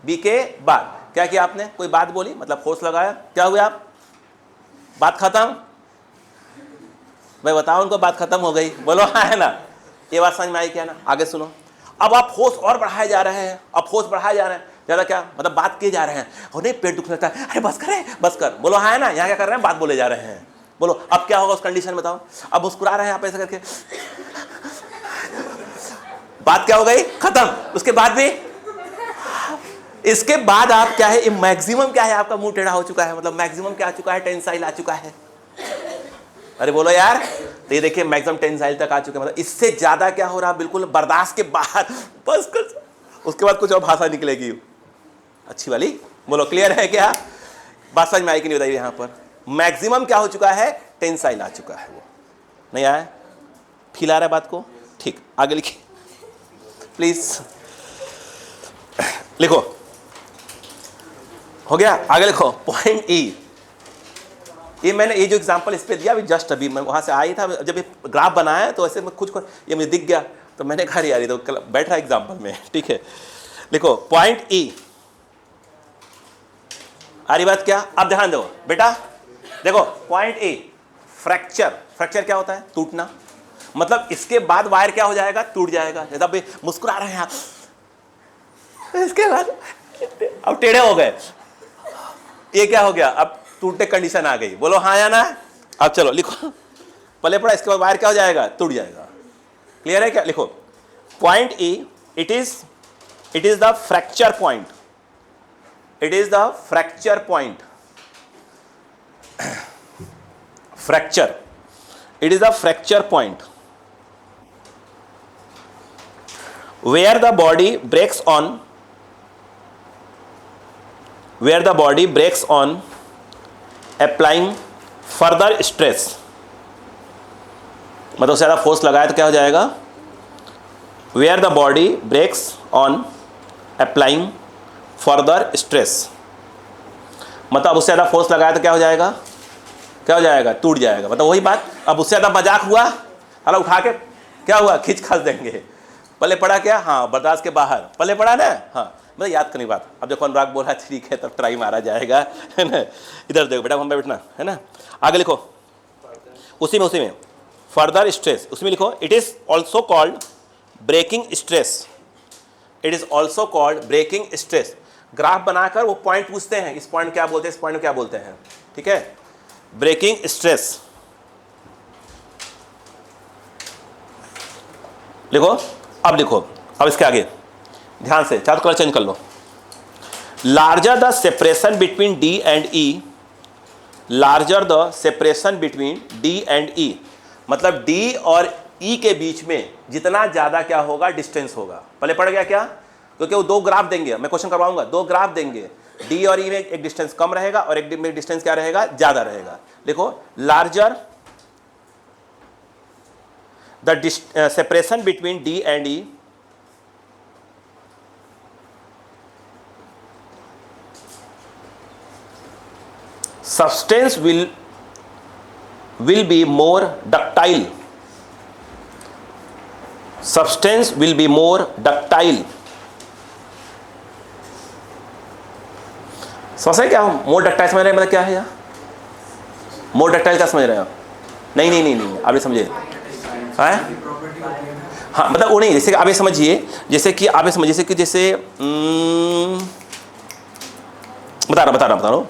बी के बाद क्या किया आपने? कोई बात बोली, मतलब फोर्स लगाया, क्या हुआ? आप बात खत्म? भाई बताओ उनको, बात खत्म हो गई? बोलो हाँ, है ना? ये बात समझ में आई क्या ना? आगे सुनो, अब आप फोर्स और बढ़ाए जा रहे हैं, अब फोर्स बढ़ाए जा रहे हैं, ज़्यादा क्या मतलब बात किए जा रहे हैं, और नहीं पेट दुखने लगता है, अरे बस करे बस कर। बोलो हाँ, है ना? यहाँ क्या कर रहे हैं? बात बोले जा रहे हैं। बोलो अब क्या होगा उस कंडीशन में, बताओ? अब मुस्कुरा रहे हैं आप ऐसे करके, बात क्या हो गई? खत्म। उसके बाद भी, इसके बाद आप क्या है, मैक्सिमम क्या है आपका, मुंह टेढ़ा हो चुका है, मतलब मैक्सिमम क्या आ चुका है? टेंसाइल आ चुका है। अरे बोलो यार, तो ये देखिए मैक्सिमम टेंसाइल तक आ चुके हैं, मतलब इससे ज्यादा क्या हो रहा, बिल्कुल बर्दाश्त के बाहर, बस कर। उसके बाद कुछ और भाषा निकलेगी अच्छी वाली। बोलो क्लियर है क्या? बात समझ में आई कि नहीं बताइए? यहां पर मैक्सिमम क्या हो चुका है? टेंसाइल आ चुका है। वो नहीं आया? फील आ रहा है बात को? ठीक, आगे लिखिए प्लीज, लिखो। हो गया? आगे लिखो। पॉइंट ई, ये मैंने ये जो एग्जांपल इस पे दिया अभी जस्ट, अभी मैं वहां से आई था, जब ये ग्राफ बनाया तो ऐसे मैं कुछ ये मुझे दिख गया, तो मैंने कहा यार ये तो बैठ रहा एग्जांपल में। ठीक है, लिखो पॉइंट ई। आ रही बात क्या? अब ध्यान दो बेटा, देखो पॉइंट ए, फ्रैक्चर। फ्रैक्चर क्या होता है? टूटना। मतलब इसके बाद वायर क्या हो जाएगा? टूट जाएगा। जैसे अब मुस्कुरा रहे हैं आप, इसके बाद अब टेढ़े हो गए, ये क्या हो गया? अब टूटने कंडीशन आ गई। बोलो हाँ या ना? अब चलो लिखो, पहले पड़ा, इसके बाद वायर क्या हो जाएगा? टूट जाएगा। क्लियर है क्या? लिखो point E, it is the fracture point, it is the fracture point, fracture, it is a fracture point where the body breaks on, where the body breaks on applying further stress। मतलब उससे ज़्यादा force लगाए तो क्या हो जाएगा? where the body breaks on applying further stress, मतलब उससे ज़्यादा फोर्स लगाए तो क्या हो जाएगा? क्या हो जाएगा? टूट जाएगा। मतलब वही बात, अब उससे ज़्यादा मजाक हुआ, हालांकि उठा के क्या हुआ? खींच खाच देंगे। पहले पड़ा क्या? हाँ, बर्दाश्त के बाहर। पहले पड़ा ना? हाँ, मतलब याद करनी बात। अब जब अनुराग बोला ठीक है, तब ट्राई मारा जाएगा, है ना? इधर देखो बेटा, हम पे बैठना है ना? आगे लिखो, उसी में फर्दर स्ट्रेस, उसमें लिखो it is also called breaking stress, it is also called breaking stress. Graph बनाकर वो पॉइंट पूछते हैं, इस पॉइंट क्या बोलते हैं, इस पॉइंट क्या बोलते हैं? ठीक है, ब्रेकिंग स्ट्रेस। लिखो, अब लिखो, अब इसके आगे ध्यान से, चार कलर चेंज कर लो। Larger the separation between D and E, larger the separation between D and E, मतलब डी और ई के बीच में जितना ज्यादा क्या होगा? डिस्टेंस होगा। पहले पड़ गया क्या? क्योंकि वो दो ग्राफ देंगे, मैं क्वेश्चन करवाऊंगा, दो ग्राफ देंगे, डी और ई में एक डिस्टेंस कम रहेगा और एक में डिस्टेंस क्या रहेगा? ज्यादा रहेगा। लिखो larger the separation between D and E, substance will be more ductile, substance will be more ductile। समझ रहे क्या हम? मोर डक्टाइल समझ रहे हैं मतलब क्या है यार? मोर डक्टाइल क्या समझ रहे हैं आप? नहीं आप ये समझिए, हाँ मतलब वो नहीं, जैसे कि आप ये समझिए, जैसे कि आप ये समझिए कि जैसे बता रहा हूँ,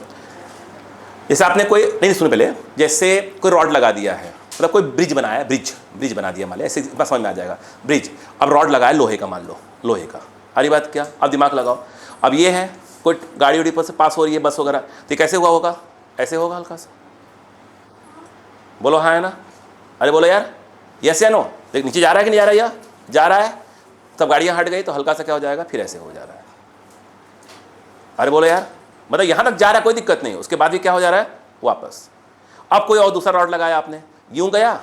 जैसे आपने कोई नहीं सुन पहले, जैसे कोई रॉड लगा दिया है, मतलब कोई ब्रिज बनाया, ब्रिज बना दिया, मान लिया, ऐसे समझ में आ जाएगा ब्रिज। अब रॉड लगाया लोहे का, मान लो लोहे का, हरी बात क्या? अब दिमाग लगाओ, अब ये है कोई गाड़ी उड़ी पर से पास हो रही है, बस वगैरह, तो ये कैसे हुआ होगा? ऐसे होगा हल्का सा। बोलो हाँ है ना? अरे बोलो यार, यस या नो? देख नीचे जा रहा है कि नहीं जा रहा है? या जा रहा है, तब गाड़ियाँ हट गई तो हल्का सा क्या हो जाएगा? फिर ऐसे हो जा रहा है। अरे बोलो यार, मतलब यहाँ तक जा रहा है, कोई दिक्कत नहीं, उसके बाद भी क्या हो जा रहा है? वापस। अब कोई और दूसरा रॉड लगाया आपने, यूं गया,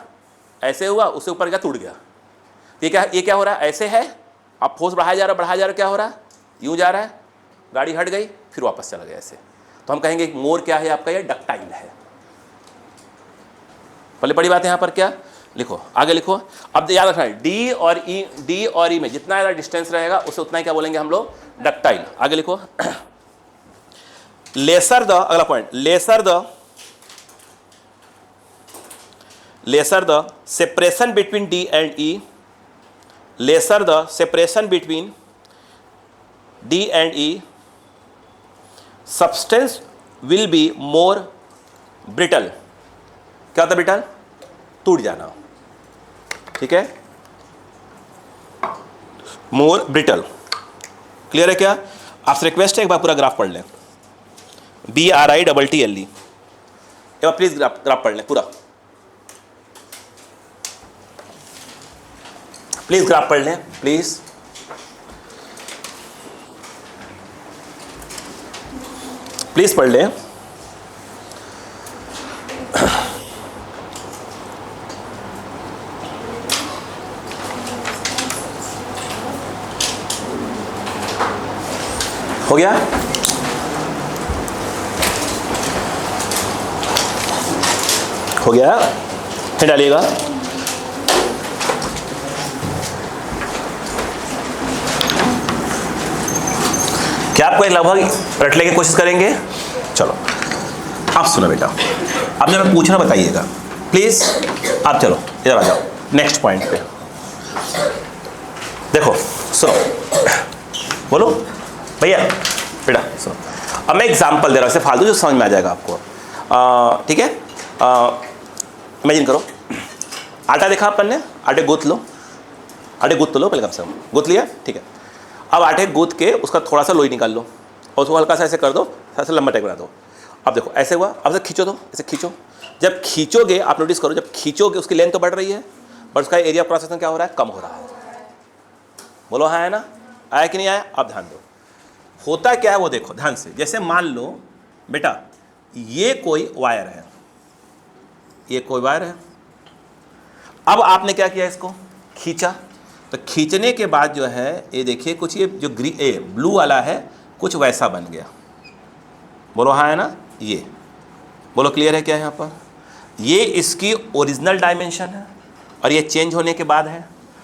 ऐसे हुआ, उससे ऊपर गया, टूट गया। ये क्या हो रहा है? ऐसे है, अब फोर्स बढ़ाया जा रहा है, क्या हो रहा है? यूं जा रहा है, गाड़ी हट गई, फिर वापस चला गया ऐसे। तो हम कहेंगे मोर क्या है आपका? ये डक्टाइल है। पहले बड़ी बात है यहाँ पर क्या लिखो, आगे लिखो। अब याद रखना है डी और ई में जितना ज़्यादा डिस्टेंस रहेगा उसे उतना ही क्या बोलेंगे हम लोग, डक्टाइल। आगे लिखो लेसर द, अगला point, lesser the separation between D and E, lesser the separation between D and E, substance will be more brittle. क्या होता है ब्रिटल, टूट जाना, ठीक है, मोर ब्रिटल। क्लियर है क्या? आपसे रिक्वेस्ट है एक बार पूरा ग्राफ पढ़ लें, BRITTLE, एक बार प्लीज ग्राफ पढ़ लें पूरा, प्लीज ग्राफ पढ़ लें प्लीज। प्लीज पढ़ लें। हो गया? हो गया? फिर डालिएगा। क्या आपको लगभग रटने की कोशिश करेंगे? चलो आप सुनो बेटा, अब जब मैं पूछना बताइएगा प्लीज। आप चलो इधर आ जाओ नेक्स्ट पॉइंट पे। देखो सुनो, बोलो भैया बेटा सुनो। अब मैं एग्जांपल दे रहा हूँ, इससे फालतू जो समझ में आ जाएगा आपको, ठीक है? इमेजिन करो, आटा देखा अपन ने, आटे गूंथ लो, आटे गूंथ तो लो पहले, कम से कम गूंथ लिया, ठीक है। अब आटे गूंथ के उसका थोड़ा सा लोई निकाल लो और उसको हल्का सा ऐसे कर दो, थोड़ा सा लंबा टाइप बना दो। अब देखो ऐसे हुआ, अब से खींचो दो, ऐसे खींचो। जब खींचोगे आप नोटिस करो, जब खींचोगे उसकी लेंथ तो बढ़ रही है, बट उसका एरिया क्रॉस सेक्शन क्या हो रहा है, कम हो रहा है। बोलो हाँ है ना? आया कि नहीं आया? आप ध्यान दो, होता क्या है वो देखो ध्यान से। जैसे मान लो बेटा ये कोई वायर है, ये कोई वायर है, अब आपने क्या किया, इसको खींचा, तो खींचने के बाद जो है ये देखिए कुछ ये जो ब्लू वाला है कुछ वैसा बन गया। बोलो हाँ है ना? ये बोलो क्लियर है क्या यहाँ पर? ये इसकी ओरिजिनल डायमेंशन है और ये चेंज होने के बाद है।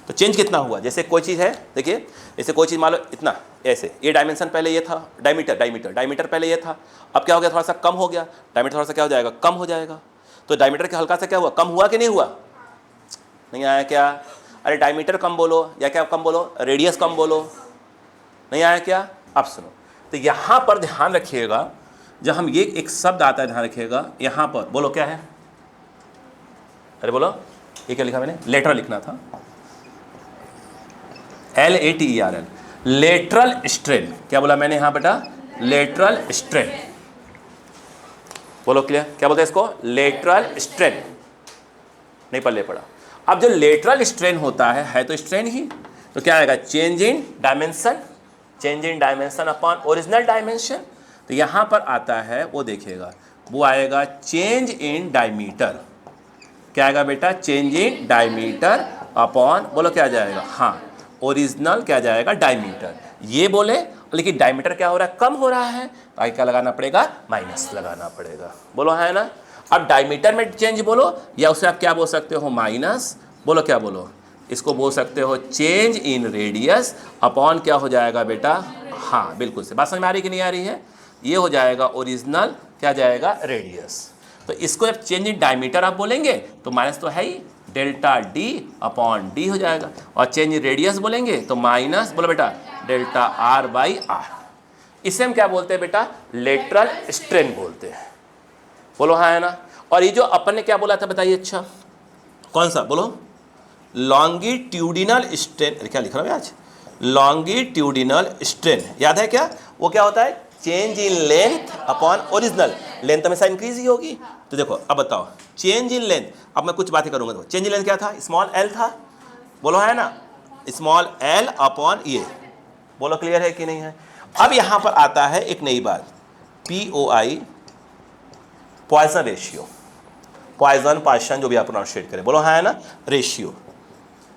तो चेंज कितना हुआ? जैसे कोई चीज़ है, देखिए जैसे कोई चीज़ मान लो इतना, ऐसे ये डायमेंशन पहले ये था, डायमीटर पहले ये था, अब क्या हो गया, थोड़ा सा कम हो गया, डायमीटर थोड़ा सा क्या हो जाएगा, कम हो जाएगा। तो डायमीटर के हल्का सा क्या हुआ, कम हुआ कि नहीं हुआ? नहीं आया क्या? अरे डायमीटर कम बोलो या क्या कम बोलो, रेडियस कम बोलो, नहीं आया क्या? अब सुनो, तो यहाँ पर ध्यान रखिएगा, जब हम ये एक शब्द आता है ध्यान रखिएगा, यहाँ पर बोलो क्या है, अरे बोलो ये क्या लिखा मैंने, लेटरल लिखना था, LATERL, लेटरल स्ट्रेन। क्या बोला मैंने यहाँ बेटा? Lateral strain. बोलो क्लियर, क्या बोलते हैं इसको? Lateral strain. नहीं पल्ले पड़ा। अब जो लेटरल स्ट्रेन होता है तो स्ट्रेन ही, तो क्या आएगा, change in dimension upon original dimension. तो यहाँ पर आता है वो देखिएगा, वो आएगा चेंज इन डायमीटर। क्या आएगा बेटा? चेंज इन डायमीटर अपॉन, बोलो क्या आ जाएगा, हाँ ओरिजिनल क्या जाएगा, डायमीटर। ये बोले लेकिन डायमीटर क्या हो रहा है, कम हो रहा है, तो आगे क्या लगाना पड़ेगा, माइनस लगाना पड़ेगा। बोलो है ना? अब डायमीटर में चेंज बोलो या उसे आप क्या बोल सकते हो, माइनस। बोलो क्या बोलो, इसको बोल सकते हो चेंज इन रेडियस अपॉन क्या हो जाएगा बेटा, हाँ बिल्कुल से बात समझ में आ रही कि नहीं आ रही है? ये हो जाएगा ओरिजिनल क्या जाएगा, रेडियस। तो इसको जब चेंज इन डायमीटर आप बोलेंगे तो माइनस तो है ही, डेल्टा डी अपॉन डी हो जाएगा, और चेंज इन रेडियस बोलेंगे तो माइनस, बोलो बेटा, डेल्टा आर बाई आर। इसे हम क्या बोलते हैं बेटा, लेटरल स्ट्रेन बोलते हैं। बोलो हाँ है ना? और ये जो अपन ने क्या बोला था बताइए, अच्छा कौन सा बोलो, लॉन्गिट्यूडिनल स्ट्रेन। अरे क्या लिख रहा हूँ आज, लॉन्गिट्यूडिनल स्ट्रेन। याद है क्या? वो क्या होता है, change in length upon original. Length हमेशा इंक्रीज ही होगी। तो देखो अब बताओ, चेंज इन लेंथ, अब मैं कुछ बातें करूंगा। चेंज इन लेंथ क्या था, स्मॉल एल था, बोलो है ना, स्मॉल एल अपॉन ये। बोलो क्लियर है कि नहीं है? अब यहां पर आता है एक नई बात, POI, पॉइसन रेशियो, पॉइसन जो भी आप प्रोनाउंसिएट करें, बोलो हाँ है ना, रेशियो।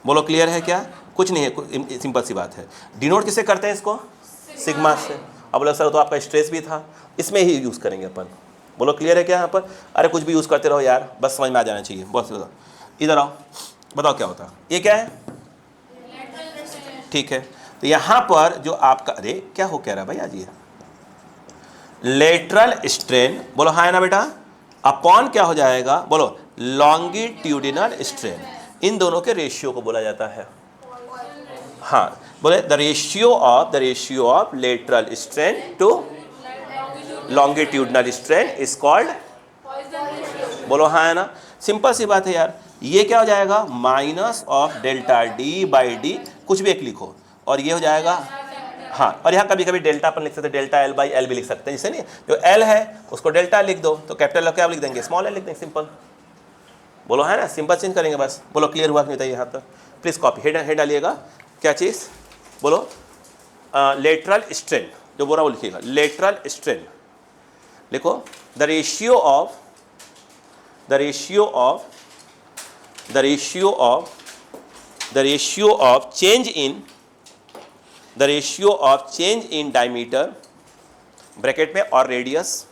बोलो क्लियर है क्या? कुछ नहीं है, सिंपल सी बात है। डिनोट किससे करते हैं इसको, सिग्मा से। अब बोलो सर तो आपका स्ट्रेस भी था, इसमें ही यूज़ करेंगे अपन। बोलो क्लियर है क्या यहाँ पर? अरे कुछ भी यूज़ करते रहो यार, बस समझ में आ जाना चाहिए। बहुत बताओ, इधर आओ, बताओ क्या होता है। ये क्या है? ठीक है, तो यहाँ पर जो आपका, अरे क्या हो कह रहा है भाई आज ये, लेटरल स्ट्रेन, बोलो हाँ है ना बेटा, अपॉन क्या हो जाएगा, बोलो लॉन्गिट्यूडिनल स्ट्रेन। इन दोनों के रेशियो को बोला जाता है, हाँ बोले the ratio of lateral strain to longitudinal strain is called, बोलो हाँ है ना। सिंपल सी बात है यार, ये क्या हो जाएगा, minus of delta D by D, कुछ भी एक लिखो, और ये हो जाएगा, हाँ, और यहाँ कभी कभी डेल्टा पर लिख सकते हैं, डेल्टा एल बाई एल भी लिख सकते हैं, जैसे नहीं जो एल है उसको डेल्टा लिख दो, तो कैपिटल क्या लिख देंगे, स्मॉल एल लिख देंगे, सिंपल। बोलो है ना, सिंपल चेंज करेंगे बस। बोलो क्लियर हुआ कि नहीं था यहाँ तक? प्लीज़ कॉपी हेड डालिएगा, क्या चीज़, बोलो लेटरल स्ट्रेन, जो बोला वो लिखिएगा, लेटरल स्ट्रेन लिखो, the ratio of change in diameter bracket में और radius,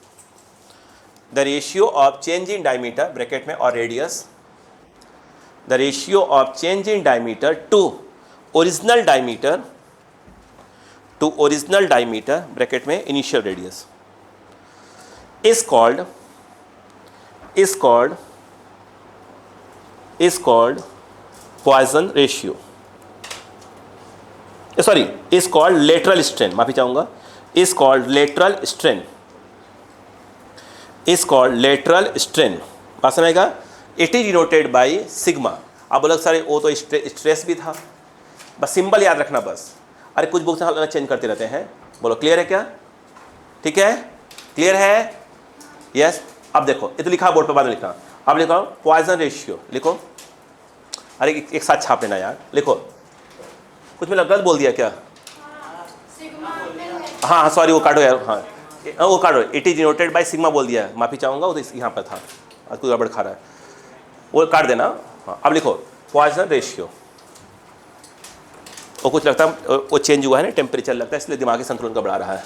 the ratio of change in diameter bracket में और radius, the ratio of change in diameter to original diameter bracket में initial radius is called Poisson ratio, sorry is called lateral strain, माफी चाहूंगा, is called lateral strain, बात समझेगा। It is denoted by sigma. आप बोलोगे sir वो तो stress भी था, बस सिंबल याद रखना बस। अरे कुछ बुक्स अलग चेंज करते रहते हैं। बोलो क्लियर है क्या? ठीक है, क्लियर है? यस। अब देखो ये तो लिखा बोर्ड पर, बाद में लिखना। अब लिखो पॉइजन रेशियो, लिखो। अरे एक साथ छाप लेना यार, लिखो। कुछ मैंने गलत बोल दिया क्या? हाँ सॉरी, वो काटो यार, हाँ वो काटो। It is denoted by sigma बोल दिया है, माफ़ी चाहूँगा, वो तो यहाँ पर था, आज कोई गड़बड़ खा रहा है, वो काट देना। हाँ अब लिखो पॉइजन रेशियो। वो कुछ लगता है वो चेंज हुआ है ना, टेम्परेचर लगता है, इसलिए दिमागी संतुलन का बढ़ा रहा है।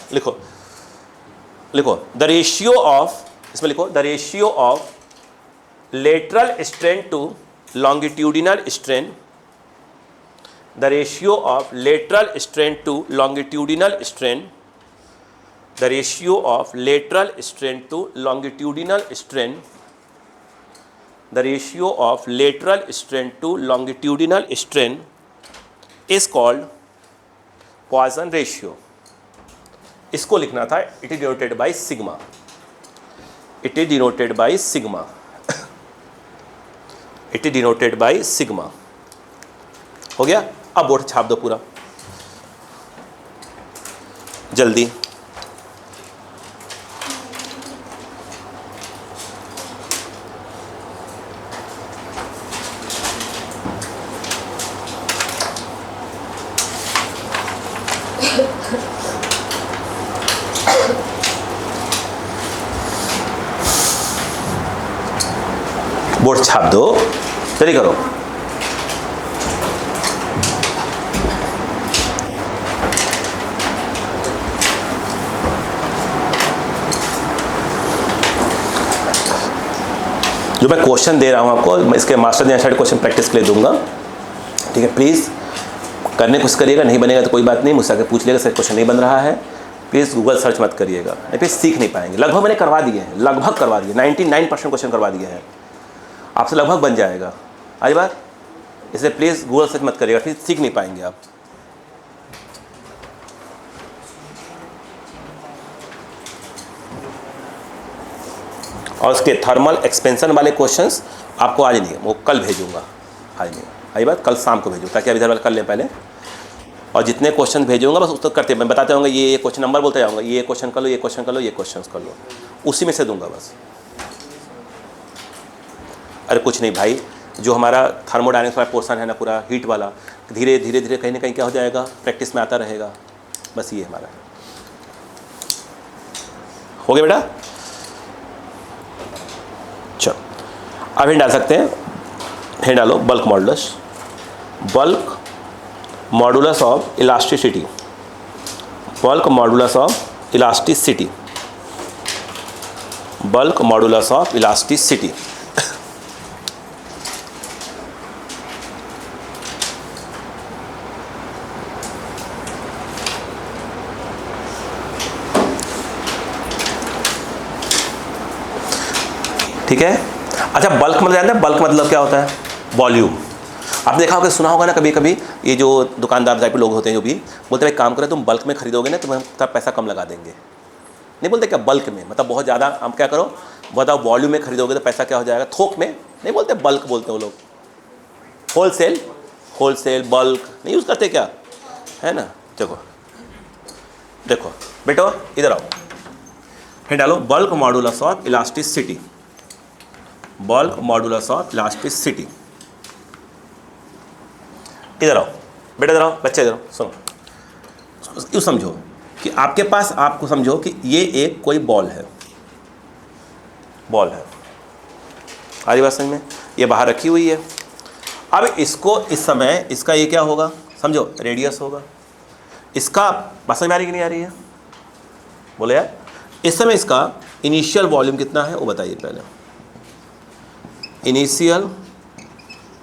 लिखो द रेशियो ऑफ, इसमें लिखो the ratio of lateral strain to longitudinal strain, the ratio of lateral strain to longitudinal strain, the ratio of lateral strain to longitudinal strain, the ratio of lateral strain to longitudinal strain is called Poisson ratio. इसको लिखना था, it is denoted by sigma, it is denoted by sigma, it is denoted by sigma. हो गया? अब board छाप दो पूरा जल्दी। बोर्ड छाप दो, जल्दी करो। जो मैं क्वेश्चन दे रहा हूं आपको, मैं इसके मास्टर ने साइड क्वेश्चन प्रैक्टिस के लिए दूंगा, ठीक है? प्लीज़ करने कुछ करिएगा, नहीं बनेगा तो कोई बात नहीं, मुझसे आके पूछ लेगा सर क्वेश्चन नहीं बन रहा है, प्लीज़ गूगल सर्च मत करिएगा, नहीं फिर सीख नहीं पाएंगे। लगभग मैंने करवा दिए हैं, लगभग करवा दिए, 99% क्वेश्चन करवा दिए हैं, आपसे लगभग बन जाएगा आज बात, इसलिए प्लीज़ गूगल सर्च मत करिएगा, फिर सीख नहीं पाएंगे आप। और उसके थर्मल एक्सपेंशन वाले क्वेश्चंस आपको आज नहीं, वो कल भेजूंगा, आज नहीं, आई बात, कल शाम को भेजूँ ताकि अभी इधर कर लें पहले। और जितने क्वेश्चन भेजूंगा बस उसको करते मैं बताते होंगे, ये क्वेश्चन नंबर बोलते जाऊँगा, ये क्वेश्चन कर लो, ये क्वेश्चन कर लो, ये क्वेश्चन कर लो, उसी में से दूंगा बस। अरे कुछ नहीं भाई, जो हमारा थर्मोडायनेमिक्स वाला पोर्सन है ना पूरा हीट वाला, धीरे धीरे धीरे कहीं ना कहीं क्या हो जाएगा, प्रैक्टिस में आता रहेगा, बस ये हमारा हो गया बेटा। चलो अब हिंट डाल सकते हैं, हिंट डालो, bulk modulus of elasticity, bulk modulus of elasticity, bulk modulus of elasticity. ठीक है। अच्छा, बल्क मतलब जानते हैं, बल्क मतलब क्या होता है? वॉल्यूम। आपने देखा होगा, सुना होगा ना कभी कभी, ये जो दुकानदार टाइप के लोग होते हैं जो भी बोलते हैं एक काम करें, तुम बल्क में खरीदोगे ना तो हम पैसा कम लगा देंगे। नहीं बोलते क्या बल्क में, मतलब बहुत ज़्यादा हम क्या करो बताओ, वॉल्यूम में खरीदोगे तो पैसा क्या हो जाएगा, थोक में नहीं बोलते, बल्क बोलते हैं वो लोग। होलसेल, होलसेल बल्क नहीं यूज़ करते क्या, है ना। देखो देखो बेटो इधर आओ, फिर डालो bulk modulus of elasticity, bulk modulus of elasticity. इधर आओ बेटा, इधर आओ बच्चे, इधर आओ, सुनो। यूँ समझो कि आपके पास, आपको समझो कि ये एक कोई बॉल है, बॉल है, आ रही बात समझ में, ये बाहर रखी हुई है। अब इसको इस समय इसका ये क्या होगा, समझो रेडियस होगा इसका। बात समझ में आ रही कि नहीं आ रही है, बोले यार। इस समय इसका इनिशियल वॉल्यूम कितना है वो बताइए पहले। इनिशियल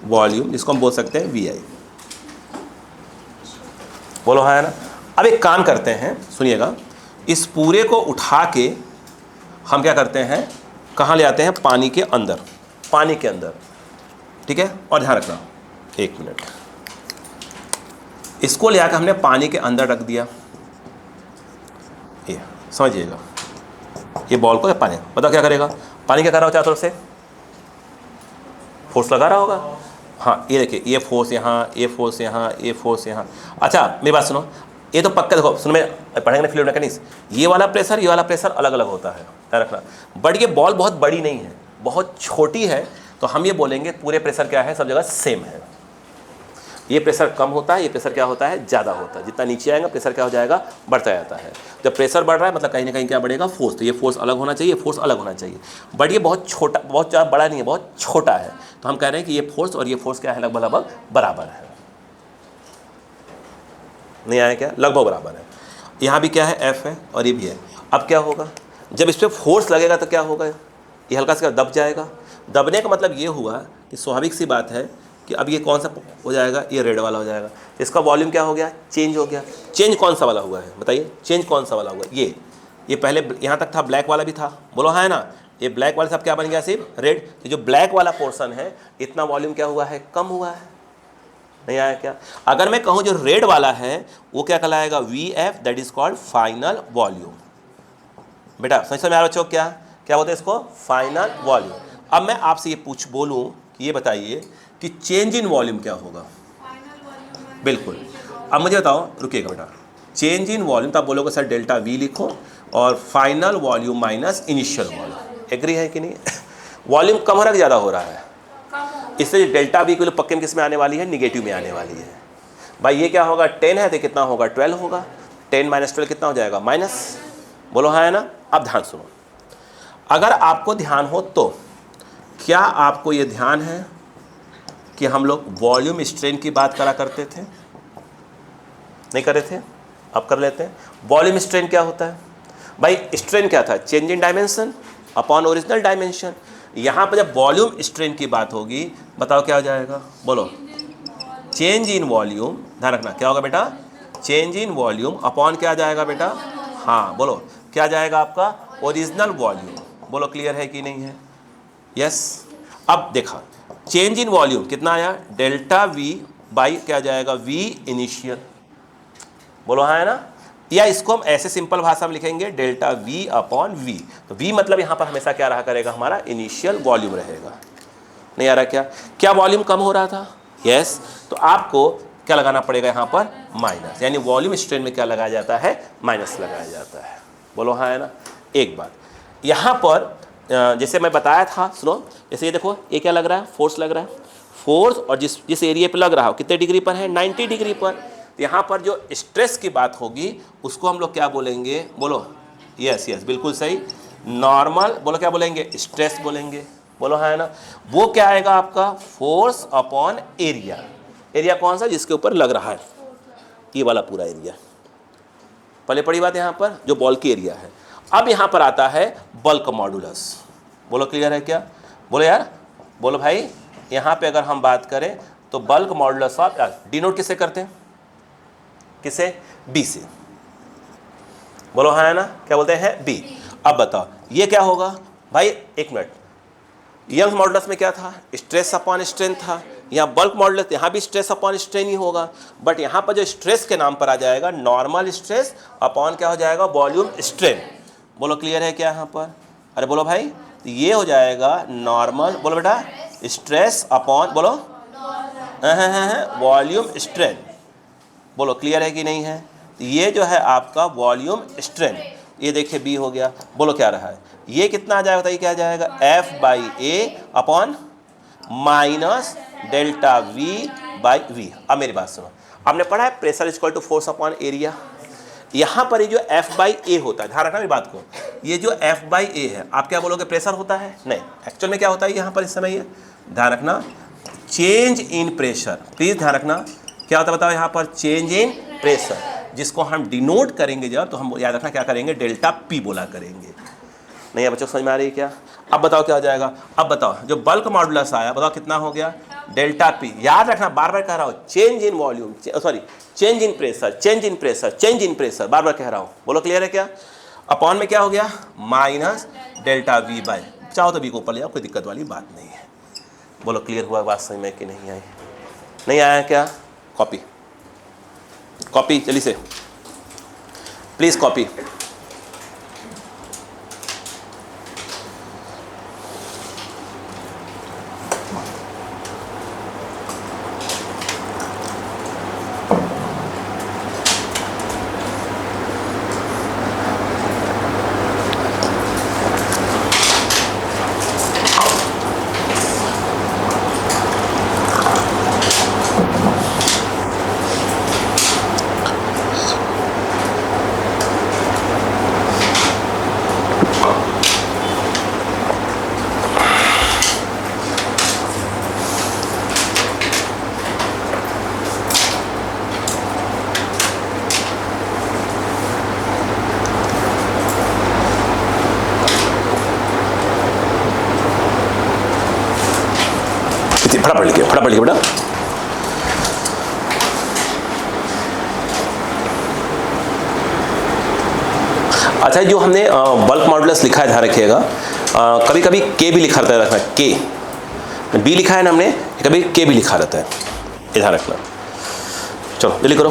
वॉल्यूम जिसको हम बोल सकते हैं वी आई, बोलो हाँ है ना। अब एक काम करते हैं, सुनिएगा, इस पूरे को उठा के हम क्या करते हैं, कहाँ ले आते हैं, पानी के अंदर, पानी के अंदर। ठीक है, और ध्यान रखना, एक मिनट, इसको ले आकर हमने पानी के अंदर रख दिया, ये समझिएगा, ये बॉल को पानी, बताओ क्या करेगा, पानी क्या कर रहा हो चारों तरफ से, फोर्स लगा रहा होगा। हाँ ये देखिए, ये फोर्स यहाँ, ये फोर्स यहाँ, ये फोर्स यहाँ। अच्छा मेरी बात सुनो, ये तो पक्का देखो, सुनो, मैं पढ़ेंगे ना फ्लूइड मैकेनिक्स, ये वाला प्रेशर, ये वाला प्रेशर अलग अलग होता है, ध्यान रखना। बट ये बॉल बहुत बड़ी नहीं है, बहुत छोटी है, तो हम ये बोलेंगे पूरे प्रेशर क्या है, सब जगह सेम है। ये प्रेशर कम होता है, ये प्रेशर क्या होता है, ज़्यादा होता है। जितना नीचे आएगा प्रेशर क्या हो जाएगा, बढ़ता जाता है। जब प्रेशर बढ़ रहा है मतलब कहीं ना कहीं क्या बढ़ेगा, फोर्स। तो ये फोर्स अलग होना चाहिए, फोर्स अलग होना चाहिए। बट ये बहुत छोटा, बहुत ज़्यादा बड़ा नहीं है, बहुत छोटा है, तो हम कह रहे हैं कि ये फोर्स और ये फोर्स क्या है, लगभग बराबर है। नहीं आया क्या, लगभग बराबर है। यहाँ भी क्या है, एफ है और ये भी है। अब क्या होगा, जब इस पर फोर्स लगेगा तो क्या होगा, ये हल्का सा दब जाएगा। दबने का मतलब ये हुआ कि स्वाभाविक सी बात है कि अब ये कौन सा हो जाएगा, ये रेड वाला हो जाएगा। इसका वॉल्यूम क्या हो गया, चेंज हो गया। चेंज कौन सा वाला हुआ है बताइए, चेंज कौन सा वाला हुआ, ये पहले यहाँ तक था, ब्लैक वाला भी था, बोलो हाँ है ना। ये ब्लैक वाले सब क्या बन गया, सिर्फ रेड। तो जो ब्लैक वाला पोर्शन है, इतना वॉल्यूम क्या हुआ है, कम हुआ है। नहीं आया क्या। अगर मैं कहूँ जो रेड वाला है वो क्या कहलाएगा, V F, that is called final volume. बेटा समझ में आ रहा बच्चों, क्या क्या होता है इसको, फाइनल वॉल्यूम। अब मैं आपसे ये बोलूँ कि ये बताइए कि चेंज इन वॉल्यूम क्या होगा। बिल्कुल, अब मुझे बताओ, रुकिएगा बेटा, चेंज इन वॉल्यूम, तो आप बोलोगे सर डेल्टा वी लिखो और final volume minus initial volume. Agree है कि नहीं। वॉल्यूम कम हो रहा है कि ज़्यादा हो रहा है, इससे डेल्टा वी को पक्के में किस में आने वाली है, निगेटिव में आने वाली है। भाई ये क्या होगा, 10 है तो कितना होगा, 12 होगा। 10 माइनस 12 कितना हो जाएगा, माइनस। बोलो हाँ है ना। अब ध्यान सुनो, अगर आपको ध्यान हो तो क्या आपको ये ध्यान है कि हम लोग वॉल्यूम स्ट्रेन की बात करा करते थे, नहीं कर रहे थे, अब कर लेते हैं। वॉल्यूम स्ट्रेन क्या होता है भाई, स्ट्रेन क्या था, change in dimension upon original dimension. यहाँ पर जब वॉल्यूम स्ट्रेन की बात होगी, बताओ क्या हो जाएगा, बोलो, चेंज इन वॉल्यूम। ध्यान रखना क्या होगा बेटा, चेंज इन वॉल्यूम अपॉन क्या आ जाएगा बेटा, हाँ बोलो क्या जाएगा आपका, ओरिजिनल वॉल्यूम। बोलो क्लियर है कि नहीं है, यस। अब देखा, चेंज इन वॉल्यूम कितना आया, डेल्टा वी बाई क्या जाएगा, वी इनिशियल। बोलो हाँ है ना। या इसको हम ऐसे सिंपल भाषा में लिखेंगे, डेल्टा वी अपॉन वी। तो वी मतलब यहाँ पर हमेशा क्या रहा करेगा, हमारा इनिशियल वॉल्यूम रहेगा। नहीं आ रहा क्या, क्या वॉल्यूम कम हो रहा था, यस। तो आपको क्या लगाना पड़ेगा यहाँ पर, माइनस, यानी वॉल्यूम स्ट्रेन में क्या लगाया जाता है, माइनस लगाया जाता है। बोलो हाँ है ना। एक बात यहाँ पर जैसे मैं बताया था, सुनो, जैसे ये देखो, ये क्या लग रहा है, फोर्स लग रहा है। फोर्स और जिस एरिया पे लग रहा हो कितने डिग्री पर है, 90 डिग्री पर। तो यहाँ पर जो स्ट्रेस की बात होगी उसको हम लोग क्या बोलेंगे, बोलो, यस यस बिल्कुल सही, नॉर्मल। बोलो क्या बोलेंगे, स्ट्रेस बोलेंगे। बोलो हाँ है ना। वो क्या आएगा आपका, फोर्स अपॉन एरिया। एरिया कौन सा, जिसके ऊपर लग रहा है, ये वाला पूरा एरिया। पहले पड़ी बात यहाँ पर जो बॉल की एरिया है। अब यहाँ पर आता है बल्क मॉडुलस। बोलो क्लियर है क्या? बोलो यार, बोलो भाई। यहाँ पे अगर हम बात करें तो बल्क मॉडुलस ऑफ, डिनोट किससे करते हैं? किसे? बी से। बोलो हाँ है ना, क्या बोलते हैं? बी। अब बताओ ये क्या होगा भाई? एक मिनट, यंग मॉडुलस में क्या था? स्ट्रेस अपॉन स्ट्रेन था। यहाँ बल्क मॉडुलस, यहाँ भी स्ट्रेस अपॉन स्ट्रेन ही होगा, बट यहाँ पर जो स्ट्रेस के नाम पर आ जाएगा नॉर्मल स्ट्रेस अपॉन क्या हो जाएगा? Volume strain. बोलो क्लियर है क्या यहाँ पर? अरे बोलो भाई, तो ये हो जाएगा नॉर्मल, बोलो बेटा, स्ट्रेस अपॉन, बोलो वॉल्यूम स्ट्रेन। बोलो क्लियर है कि नहीं है? तो ये जो है आपका वॉल्यूम स्ट्रेन, ये देखिए बी हो गया। बोलो क्या रहा है? ये कितना आ जाएगा? बताइए क्या आ जाएगा? F by A upon minus delta V by V. अब मेरी बात सुनो, आपने पढ़ा है pressure is equal to force upon area. यहाँ पर ये जो एफ बाई ए होता है, ध्यान रखना मेरी बात को, ये जो एफ बाई ए है, आप क्या बोलोगे? प्रेशर होता है? नहीं, एक्चुअल में क्या होता है यहाँ पर इस समय? ये ध्यान रखना, चेंज इन प्रेशर। प्लीज ध्यान रखना क्या होता है, बताओ यहाँ पर? चेंज इन प्रेशर, जिसको हम डिनोट करेंगे जब, तो हम याद रखना क्या करेंगे? डेल्टा पी बोला करेंगे। नहीं है बच्चों, समझ में आ रही है क्या? अब बताओ क्या हो जाएगा? अब बताओ जो बल्क मॉडुलस आया, बताओ कितना हो गया? Delta P. याद रखना, बार बार कह रहा हूँ, change in volume, sorry change in pressure, change in pressure, change in pressure, बार बार कह रहा हूँ। बोलो क्लियर है क्या? अपॉन में क्या हो गया? माइनस डेल्टा वी बाई, चाहो तो बी को ऊपर ले आओ, कोई दिक्कत वाली बात नहीं है। बोलो क्लियर हुआ बात समझ में कि नहीं आई? नहीं आया क्या? कॉपी कॉपी जल्दी से प्लीज, कॉपी। फटाफट लिखिए बेटा। अच्छा, जो हमने बल्क मॉडुलस लिखा है, ध्यान रखिएगा, कभी कभी के भी लिखा रहता है, के बी लिखा है ना हमने, कभी के भी लिखा रहता है, ध्यान रखना। चलो जल्दी करो।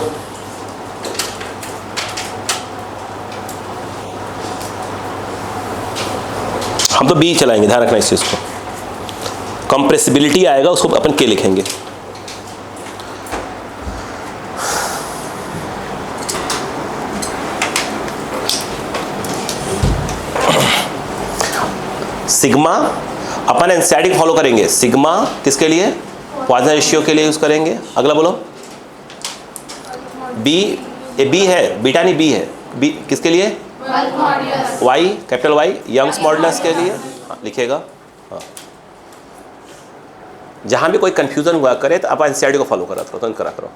हम तो बी चलाएंगे, ध्यान रखना इस चीज़ को। कंप्रेसिबिलिटी आएगा, उसको अपन के लिखेंगे। सिग्मा अपन एनसीईआरटी फॉलो करेंगे। सिग्मा किसके लिए? पॉइसन रेशियो के लिए यूज करेंगे। अगला बोलो। बी, ये बी है, बीटा नहीं, बी है। बी किसके लिए? Y, capital Y, Young's modulus के लिए लिखेगा। हाँ, जहां भी कोई कंफ्यूजन हुआ करे तो आप एनसीईआरटी को फॉलो करा करो, तो करा करो।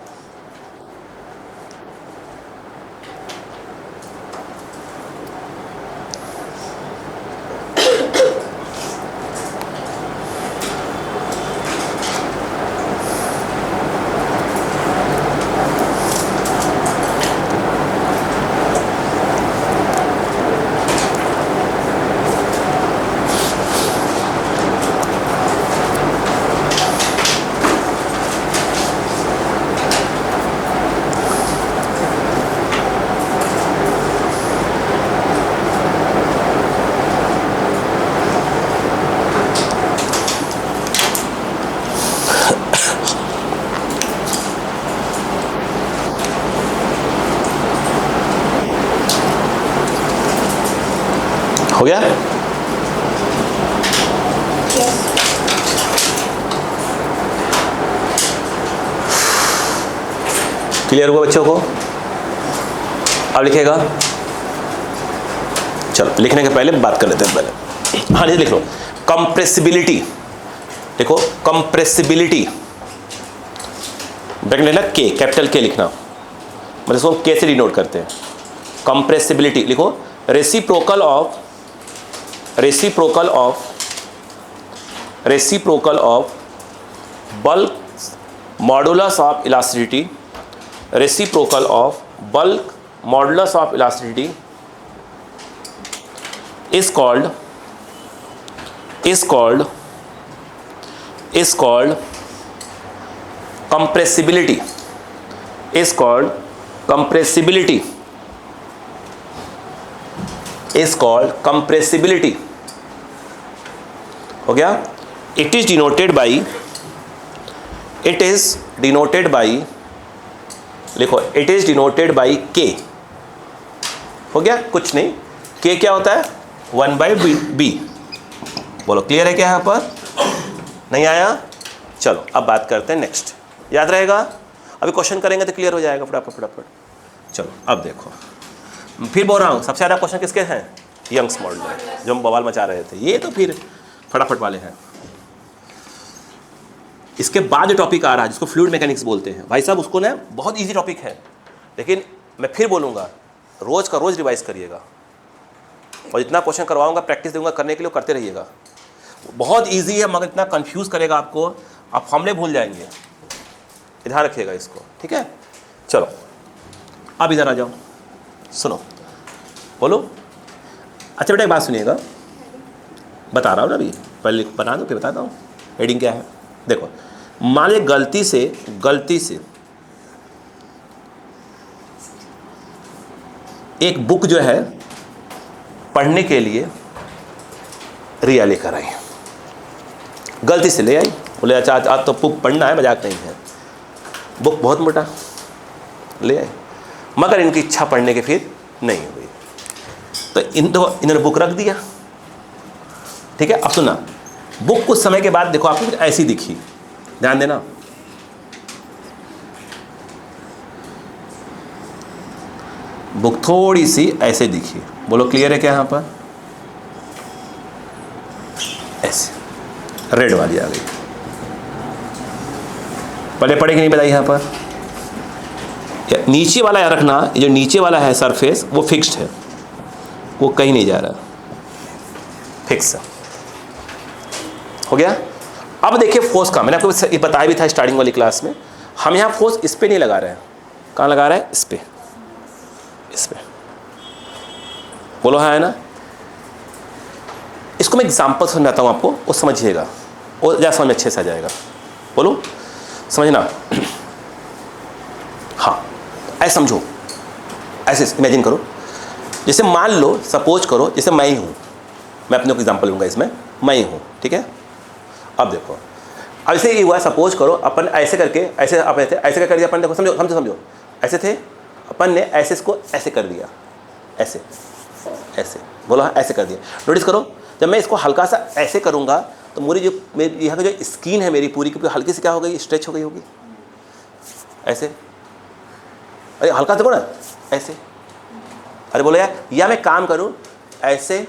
हो गया? क्लियर हुआ बच्चों को? अब लिखेगा। चलो लिखने के पहले बात कर लेते हैं पहले। हाँ जी लिख लो। कंप्रेसिबिलिटी देखो, कंप्रेसिबिलिटी ब्रैकेट लिखना, के कैपिटल के लिखना, मतलब इसको के से डिनोट करते हैं। कंप्रेसिबिलिटी लिखो, reciprocal of bulk modulus of elasticity, reciprocal of bulk modulus of elasticity is called compressibility, is called compressibility, is called compressibility. हो गया? It is denoted by लिखो, it is denoted by K. हो गया? कुछ नहीं, K क्या होता है? 1/b. बोलो क्लियर है क्या यहाँ पर? नहीं आया? चलो अब बात करते हैं नेक्स्ट. याद रहेगा? अभी क्वेश्चन करेंगे तो क्लियर हो जाएगा फटाफट. चलो अब देखो, फिर बोल रहा हूँ, सबसे ज़्यादा क्वेश्चन किसके हैं? यंग्स मॉडल में, जो हम बवाल मचा रहे थे. ये तो फिर फटाफट वाले हैं. इसके बाद जो टॉपिक आ रहा है जिसको फ्लूइड मैकेनिक्स बोलते हैं, भाई साहब उसको ना बहुत ईजी टॉपिक है, लेकिन मैं फिर बोलूँगा रोज़ का रोज़ रिवाइज करिएगा, और जितना क्वेश्चन करवाऊंगा प्रैक्टिस दूंगा करने के लिए, करते रहिएगा. बहुत इजी है मगर इतना कंफ्यूज करेगा आपको, आप फॉर्मूले भूल जाएंगे. ध्यान रखिएगा इसको, ठीक है? चलो अब इधर आ जाओ, सुनो, बोलो. अच्छा बेटा एक बात सुनिएगा, बता रहा हूँ ना अभी, पहले बना दो फिर बताता हूँ हेडिंग क्या है. देखो, मान लीजिए गलती से एक बुक जो है पढ़ने के लिए रिया लेकर आई, गलती से ले आई. बोले अच्छा आज तो बुक पढ़ना है, मजाक नहीं है. बुक बहुत मोटा ले आए, मगर इनकी इच्छा पढ़ने के फिर नहीं हुई, तो इन्होंने बुक रख दिया. ठीक है? अब सुना, बुक कुछ समय के बाद देखो आपको कुछ ऐसी दिखी, ध्यान देना. बुक थोड़ी सी ऐसे दिखी, बोलो क्लियर है क्या यहाँ पर? ऐसे रेड वाली आ गई. पहले पढ़े कि नहीं बताइए यहाँ पर? नीचे वाला याद रखना, ये जो नीचे वाला है सरफेस वो फिक्स्ड है, वो कहीं नहीं जा रहा, फिक्स हो गया. अब देखिए फोर्स का, मैंने आपको ये बताया भी था स्टार्टिंग वाली क्लास में. हम यहाँ फोर्स इस पे नहीं लगा रहे हैं. कहाँ लगा रहे हैं? इस पे, इस पे. बोलो हाँ है ना? इसको मैं एग्जाम्पल समझाता हूँ आपको, वो समझिएगा, और ज़्यादा समझ में अच्छे से आ जाएगा. बोलो समझना. हाँ ऐसे समझो, ऐसे इमेजिन करो. जैसे मान लो, सपोज करो जैसे मैं ही हूँ, मैं अपने को एग्जाम्पल लूँगा इसमें, मैं ही हूँ. ठीक है? अब देखो, अब ऐसे ही हुआ, सपोज करो अपन ऐसे करके, ऐसे आप ऐसे कर दिया अपन. देखो समझो, ऐसे थे अपन ने, ऐसे इसको ऐसे कर दिया, ऐसे ऐसे. बोलो हाँ ऐसे कर दिया. नोटिस करो, जब मैं इसको हल्का सा ऐसे करूँगा तो मेरी यहाँ की जो स्किन है मेरी पूरी की पूरी हल्की से क्या हो गई? स्ट्रेच हो गई होगी. ऐसे, अरे हल्का देखो ना ऐसे. अरे बोलो यार, या मैं काम करूँ ऐसे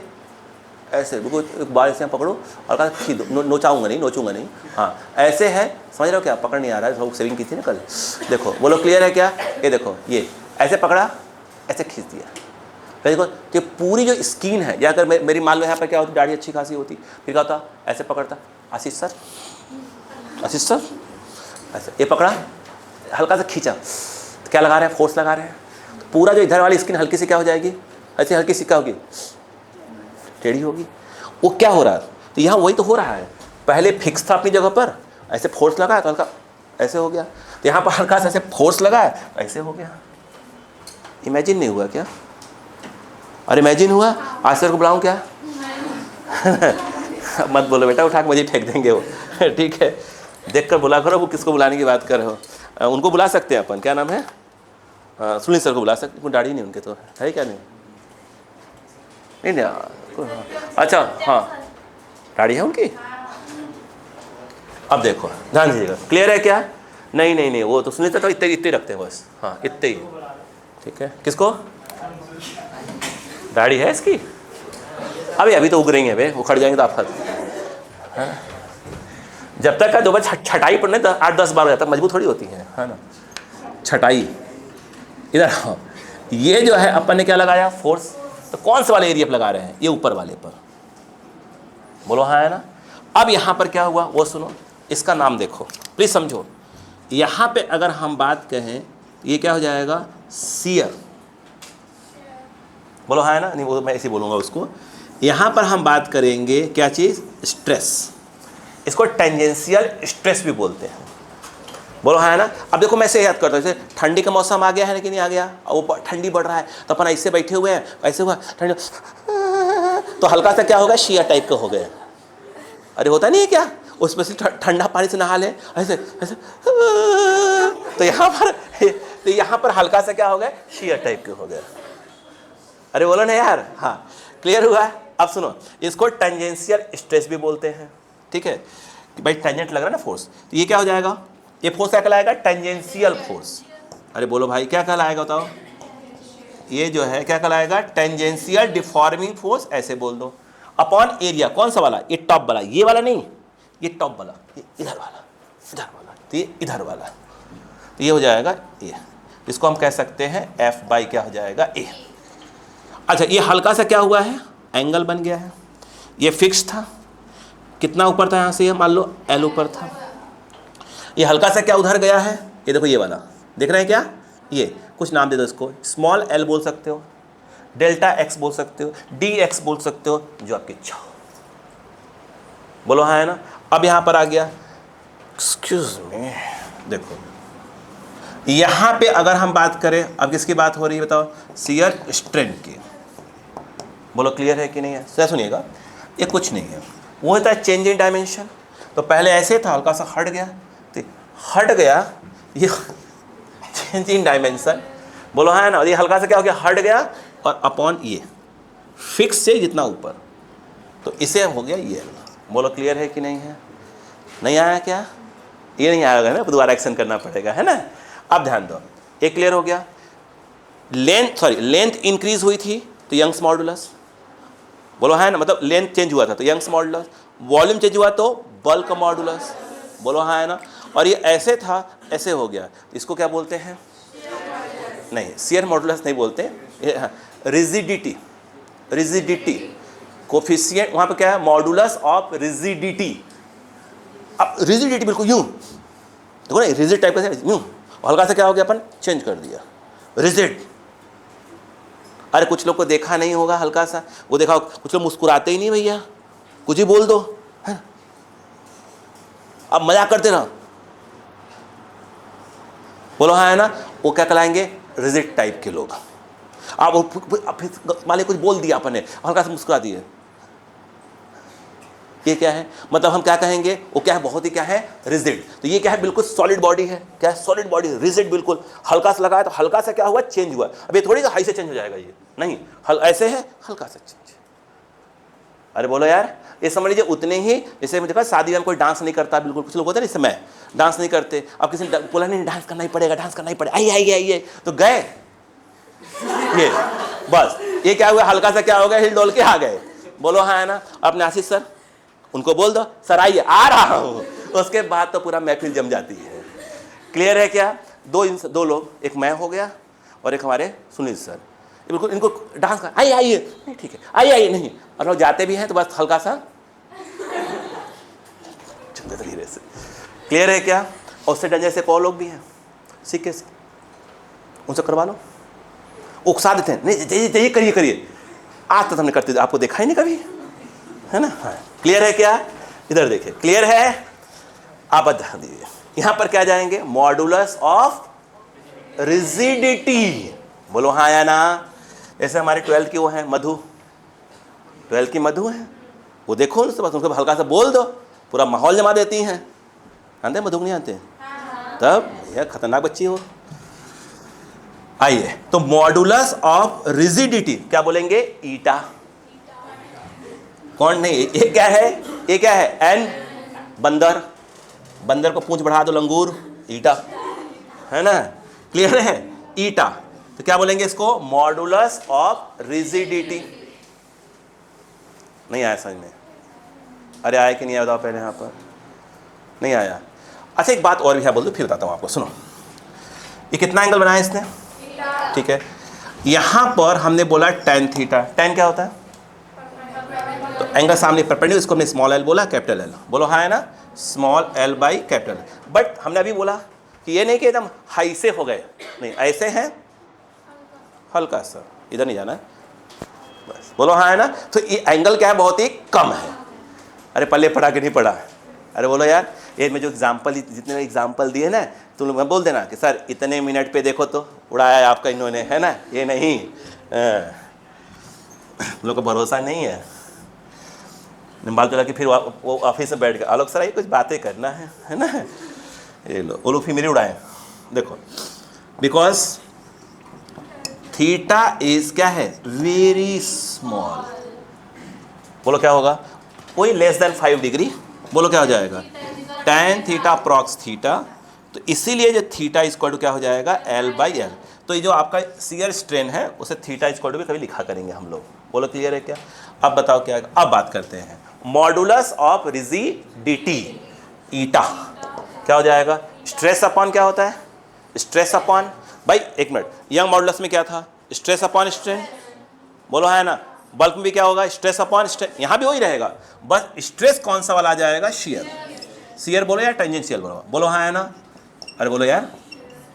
ऐसे, बिल्कुल बाल से पकड़ो और कहा खींच दो. नोचूंगा नहीं. हाँ ऐसे है, समझ रहे हो क्या? पकड़ नहीं आ रहा है, सेविंग की थी ना कल. देखो बोलो क्लियर है क्या? ये देखो, ये ऐसे पकड़ा, ऐसे खींच दिया. देखो कि पूरी जो स्किन है, या अगर मेरी मान लो यहाँ पर क्या होती, दाढ़ी अच्छी खासी होती, फिर क्या होता? ऐसे पकड़ता, आशीष सर ऐसे, ये पकड़ा, हल्का सा खींचा, तो क्या लगा रहे हैं? फोर्स लगा रहे हैं. पूरा जो इधर वाली स्किन हल्की सी क्या हो जाएगी? ऐसे हल्की सी क्या होगी? टेढ़ी होगी. वो क्या हो रहा है? तो यहाँ वही तो हो रहा है. पहले फिक्स था अपनी जगह पर, ऐसे फोर्स लगा तो हल्का ऐसे हो गया. तो यहाँ पर हल्का सा ऐसे फोर्स लगा ऐसे हो गया. इमेजिन नहीं हुआ क्या? और इमेजिन हुआ? आज सर को बुलाऊं क्या? मत बोलो बेटा, उठा के मुझे फेंक देंगे वो. ठीक है? देख कर बुला करो, वो किसको बुलाने की बात कर रहे हो. उनको बुला सकते हैं अपन, क्या नाम है? सुनील सर को बुला सकते. उनको दाढ़ी नहीं उनके, तो है क्या? नहीं. अच्छा हाँ दाढ़ी है उनकी. अब देखो ध्यान दीजिएगा, क्लियर है क्या? नहीं, वो तो सुनील सर तो इतने रखते हैं बस. हाँ इतने ही. ठीक है? किसको दाढ़ी है इसकी? अभी तो उग रही है, उखड़ जाएंगे तो आफत. जब तक का दो बार छटाई पड़ने 8-10 बार हो जाता, मजबूत थोड़ी होती है ना. छटाई इधर. हाँ ये जो है अपन ने क्या लगाया? फोर्स. तो कौन से वाले एरिया पर लगा रहे हैं? ये ऊपर वाले पर। बोलो हाँ है ना। अब यहाँ पर क्या हुआ वो सुनो, इसका नाम देखो प्लीज समझो। यहाँ पे अगर हम बात कहें ये क्या हो जाएगा? शियर। बोलो हाँ है ना, नहीं वो मैं ऐसे बोलूँगा उसको। यहाँ पर हम बात करेंगे क्या चीज़? स्ट्रेस। इसको टेंजेंशियल स्ट्रेस भी बोलते हैं। बोलो हाँ है ना। अब देखो मैं ऐसे याद करता हूँ, जैसे ठंडी का मौसम आ गया है कि नहीं आ गया, और वो ठंडी बढ़ रहा है तो अपन ऐसे बैठे हुए हैं, ऐसे हुआ ठंडी तो हल्का सा क्या होगा? शियर टाइप का हो गया। अरे होता नहीं है क्या? उसमें से ठंडा पानी से नहा ले ऐसे ऐसे तो यहाँ पर हल्का सा क्या हो गया? शियर टाइप के हो गया। अरे बोलो ना यार। हाँ क्लियर हुआ। अब सुनो, इसको टेंजेंशियल स्ट्रेस भी बोलते हैं। ठीक है कि भाई टेंजेंट लग रहा है ना फोर्स, तो ये क्या हो जाएगा? ये फोर्स क्या कहलाएगा? Tangential force. अरे बोलो भाई क्या कहलाएगा बताओ? ये जो है क्या कहलाएगा? टेंजेंशियल डिफॉर्मिंग फोर्स, ऐसे बोल दो। अपॉन एरिया, कौन सा वाला? ये टॉप वाला, ये वाला नहीं, ये टॉप वाला, ये इधर वाला, तो ये इधर वाला, तो ये हो जाएगा ये। इसको हम कह सकते हैं F बाई क्या हो जाएगा? A। अच्छा ये हल्का सा क्या हुआ है? एंगल बन गया है। ये फिक्स था, कितना ऊपर था यहाँ से? मान लो L ऊपर था। ये हल्का सा क्या उधर गया है? ये देखो ये वाला, देख रहे हैं क्या? ये कुछ नाम दे दो इसको, स्मॉल l बोल सकते हो, डेल्टा x बोल सकते हो, dx बोल सकते हो, जो आपकी इच्छा हो। बोलो हाँ है ना। अब यहाँ पर आ गया, एक्सक्यूज मी, देखो यहाँ पे अगर हम बात करें, अब किसकी बात हो रही है बताओ? शियर स्ट्रेन की। बोलो क्लियर है कि नहीं है? सर सुनिएगा, ये कुछ नहीं है, वो होता है चेंज इन डायमेंशन। तो पहले ऐसे था, हल्का सा हट गया, तो हट गया, ये चेंज इन डायमेंशन। बोलो हाँ है ना। और ये हल्का सा क्या हो गया? हट गया, और अपॉन ये फिक्स से जितना ऊपर, तो इसे हो गया ये। बोलो क्लियर है कि नहीं है? नहीं आया क्या? ये नहीं आएगा ना, दोबारा एक्शन करना पड़ेगा, है ना। अब ध्यान दो, ये क्लियर हो गया। लेंथ इंक्रीज हुई थी तो यंग्स मॉडुलस। बोलो है ना, मतलब लेंथ चेंज हुआ था तो यंग्स मॉडुलस, वॉल्यूम चेंज हुआ तो बल्क मॉडुलस। बोलो हाँ है ना। और ये ऐसे था, ऐसे हो गया, इसको क्या बोलते हैं? नहीं, शियर मॉडुलस नहीं बोलते, रिजिडिटी। रिजिडिटी कोफिशिएंट वहाँ पे क्या है? Modulus of rigidity. अब रिजिडिटी बिल्कुल यूं, देखो ना, रिजिड टाइप का यूं, हल्का सा क्या हो गया? अपन चेंज कर दिया, रिजिड। अरे कुछ लोग को देखा नहीं होगा, हल्का सा वो देखा, कुछ लोग मुस्कुराते ही नहीं भैया, कुछ ही बोल दो, है? अब मजाक करते रहो। बोलो हाँ है ना। वो क्या कहलाएंगे? रिजिड टाइप के लोग। अब मान कुछ बोल दिया अपन ने, हल्का सा मुस्कुरा दिए, ये क्या है? मतलब हम क्या कहेंगे? वो क्या है? बहुत ही क्या है? रिजिड। तो ये क्या है? बिल्कुल सॉलिड बॉडी है। क्या है? सॉलिड बॉडी, रिजिड बिल्कुल। हल्का सा लगाया तो हल्का सा क्या हुआ? चेंज हुआ। अब ये थोड़ी सा हाई से चेंज हो जाएगा, ये नहीं, ऐसे है, हल्का सा चेंज। अरे बोलो यार, ये समझ लीजिए उतने ही, जैसे मैं देखा शादी में कोई डांस नहीं करता, बिल्कुल कुछ लोग होते हैं इस समय डांस नहीं करते। अब किसी ने बोला नहीं डांस करना ही पड़ेगा, डांस करना ही पड़ेगा, आइए आइए आइए, तो गए, ये बस, ये क्या हुआ? हल्का सा क्या हो गया? हिल डोल के आ गए। बोलो हाँ है ना। अपने आशीष सर, उनको बोल दो सर आइए, आ रहा हूं, उसके बाद तो पूरा महफिल जम जाती है। क्लियर है क्या? दो लोग, एक मैं हो गया और एक हमारे सुनील सर, बिल्कुल इनको डांस कर, आइए आइए, नहीं ठीक है, आइए आइए, नहीं, और लोग जाते भी हैं तो बस हल्का सा धीरे से। क्लियर है क्या? और उससे डर जैसे और लोग भी हैं, सीखे से उनसे करवा लो, उकसा देते हैं, नहीं जाइए करिए करिए, आज तक हमने करते आपको देखा ही नहीं कभी, है ना। हाँ क्लियर है क्या? इधर देखिए, क्लियर है? आप ध्यान दीजिए, यहां पर क्या जाएंगे? Modulus of rigidity. बोलो हाँ या ना। ऐसे हमारे 12 की वो है मधु, 12 की मधु है, वो देखो उससे बस उनको हल्का सा बोल दो, पूरा माहौल जमा देती हैं। आते मधु नहीं आते? तब यह खतरनाक बच्ची हो। आइए, तो मॉडुलस ऑफ रिजिडिटी क्या बोलेंगे? ईटा। कौन नहीं, ये क्या है? ये क्या है? एन, बंदर, बंदर को पूंछ बढ़ा दो लंगूर, ईटा, है ना। क्लियर है? ईटा। तो क्या बोलेंगे इसको? Modulus of rigidity. नहीं आया समझ में? अरे आया कि नहीं आया बताओ पहले, यहाँ पर नहीं आया। अच्छा एक बात और भी है, बोल दो फिर बताता हूँ आपको। सुनो, ये कितना एंगल बनाया इसने? ठीक है, यहाँ पर हमने बोला tan थीटा, tan क्या होता है? तो एंगल सामने परपेंडिकुलर, इसको हमने स्मॉल एल बोला, कैपिटल एल। बोलो हाँ है ना, small L by capital. But हमने अभी बोला कि ये नहीं कि एकदम हाई से हो गए, नहीं, ऐसे हैं हल्का सा, इधर नहीं जाना है बस। बोलो हाँ है ना। तो ये एंगल क्या है, बहुत ही कम है। अरे पल्ले पढ़ा कि नहीं पढ़ा? अरे बोलो यार, ये मैं जो एग्जाम्पल, जितने एग्जाम्पल दिए ना, तुम लोग बोल देना कि सर इतने मिनट पे देखो तो उड़ाया है आपका इन्होंने, है ना, ये नहीं, लोग को भरोसा नहीं है। बाल चला कि फिर वो ऑफिस में बैठ गया, आलोक सर ये कुछ बातें करना है ना, ये लो वो लोग फिर मेरे उड़ाए। देखो, बिकॉज थीटा इज क्या है, वेरी स्मॉल। बोलो क्या होगा, कोई लेस देन 5 डिग्री। बोलो क्या हो जाएगा, tan थीटा अप्रॉक्स थीटा। तो इसीलिए जो थीटा इक्वल टू क्या हो जाएगा, एल बाई एल। तो ये जो आपका शियर स्ट्रेन है उसे थीटा इक्वल टू भी कभी लिखा करेंगे हम लोग। बोलो क्लियर है क्या? अब बताओ क्या, अब बात करते हैं मॉडुलस ऑफ रिजिडिटी, ईटा क्या हो जाएगा, स्ट्रेस अपॉन क्या होता है, स्ट्रेस अपॉन, भाई एक मिनट, यंग मॉडुलस में क्या था, स्ट्रेस अपॉन स्ट्रेन। बोलो है ना, बल्क में भी क्या होगा, स्ट्रेस अपॉन स्ट्रेन, यहाँ भी वही रहेगा, बस स्ट्रेस कौन सा वाला आ जाएगा, शियर। शियर बोलो या टेंजेंशियल बोलो, बोलो हाँ है ना, अरे बोलो यार।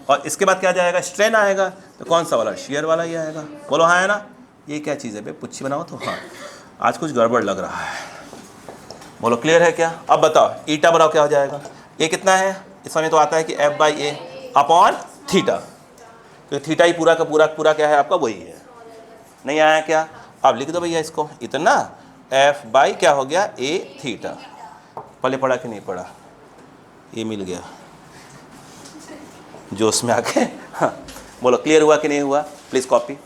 और इसके बाद क्या जाएगा, स्ट्रेन आएगा, तो कौन सा वाला, शियर वाला ही आएगा। बोलो हाँ है ना। ये क्या चीज़ है बे, पुच्छी बनाओ तो। हाँ, आज कुछ गड़बड़ लग रहा है। बोलो क्लियर है क्या? अब बताओ ईटा बनाओ क्या हो जाएगा, ये कितना है, इस समय तो आता है कि F by A upon theta, तो थीटा ही पूरा का पूरा क्या है आपका, वही है। नहीं आया क्या? अब लिख दो भैया इसको, इतना एफ बाई क्या हो गया, ए थीटा। पहले पढ़ा कि नहीं पढ़ा? ये मिल गया जोश में आके। हाँ बोलो क्लियर हुआ कि नहीं हुआ? Please copy.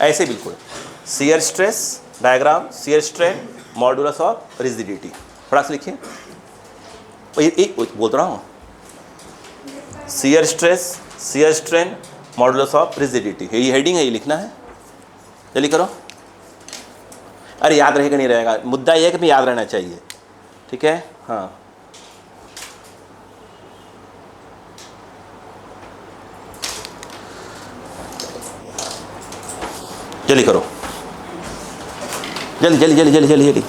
ऐसे बिल्कुल shear stress diagram, shear strain, modulus of rigidity, थोड़ा सा लिखिए। बोल रहा हूँ, shear stress, shear strain, modulus of rigidity, ये हेडिंग है, ये लिखना है। जल्दी करो। अरे याद रहेगा नहीं रहेगा, मुद्दा ये है कि याद रहना चाहिए, ठीक है। हाँ जल्दी करो, जल्दी जल्दी जल्दी जल्दी जल्दी जल्दी।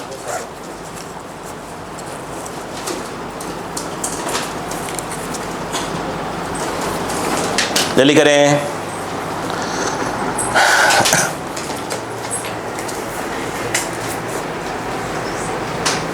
जल्दी करें।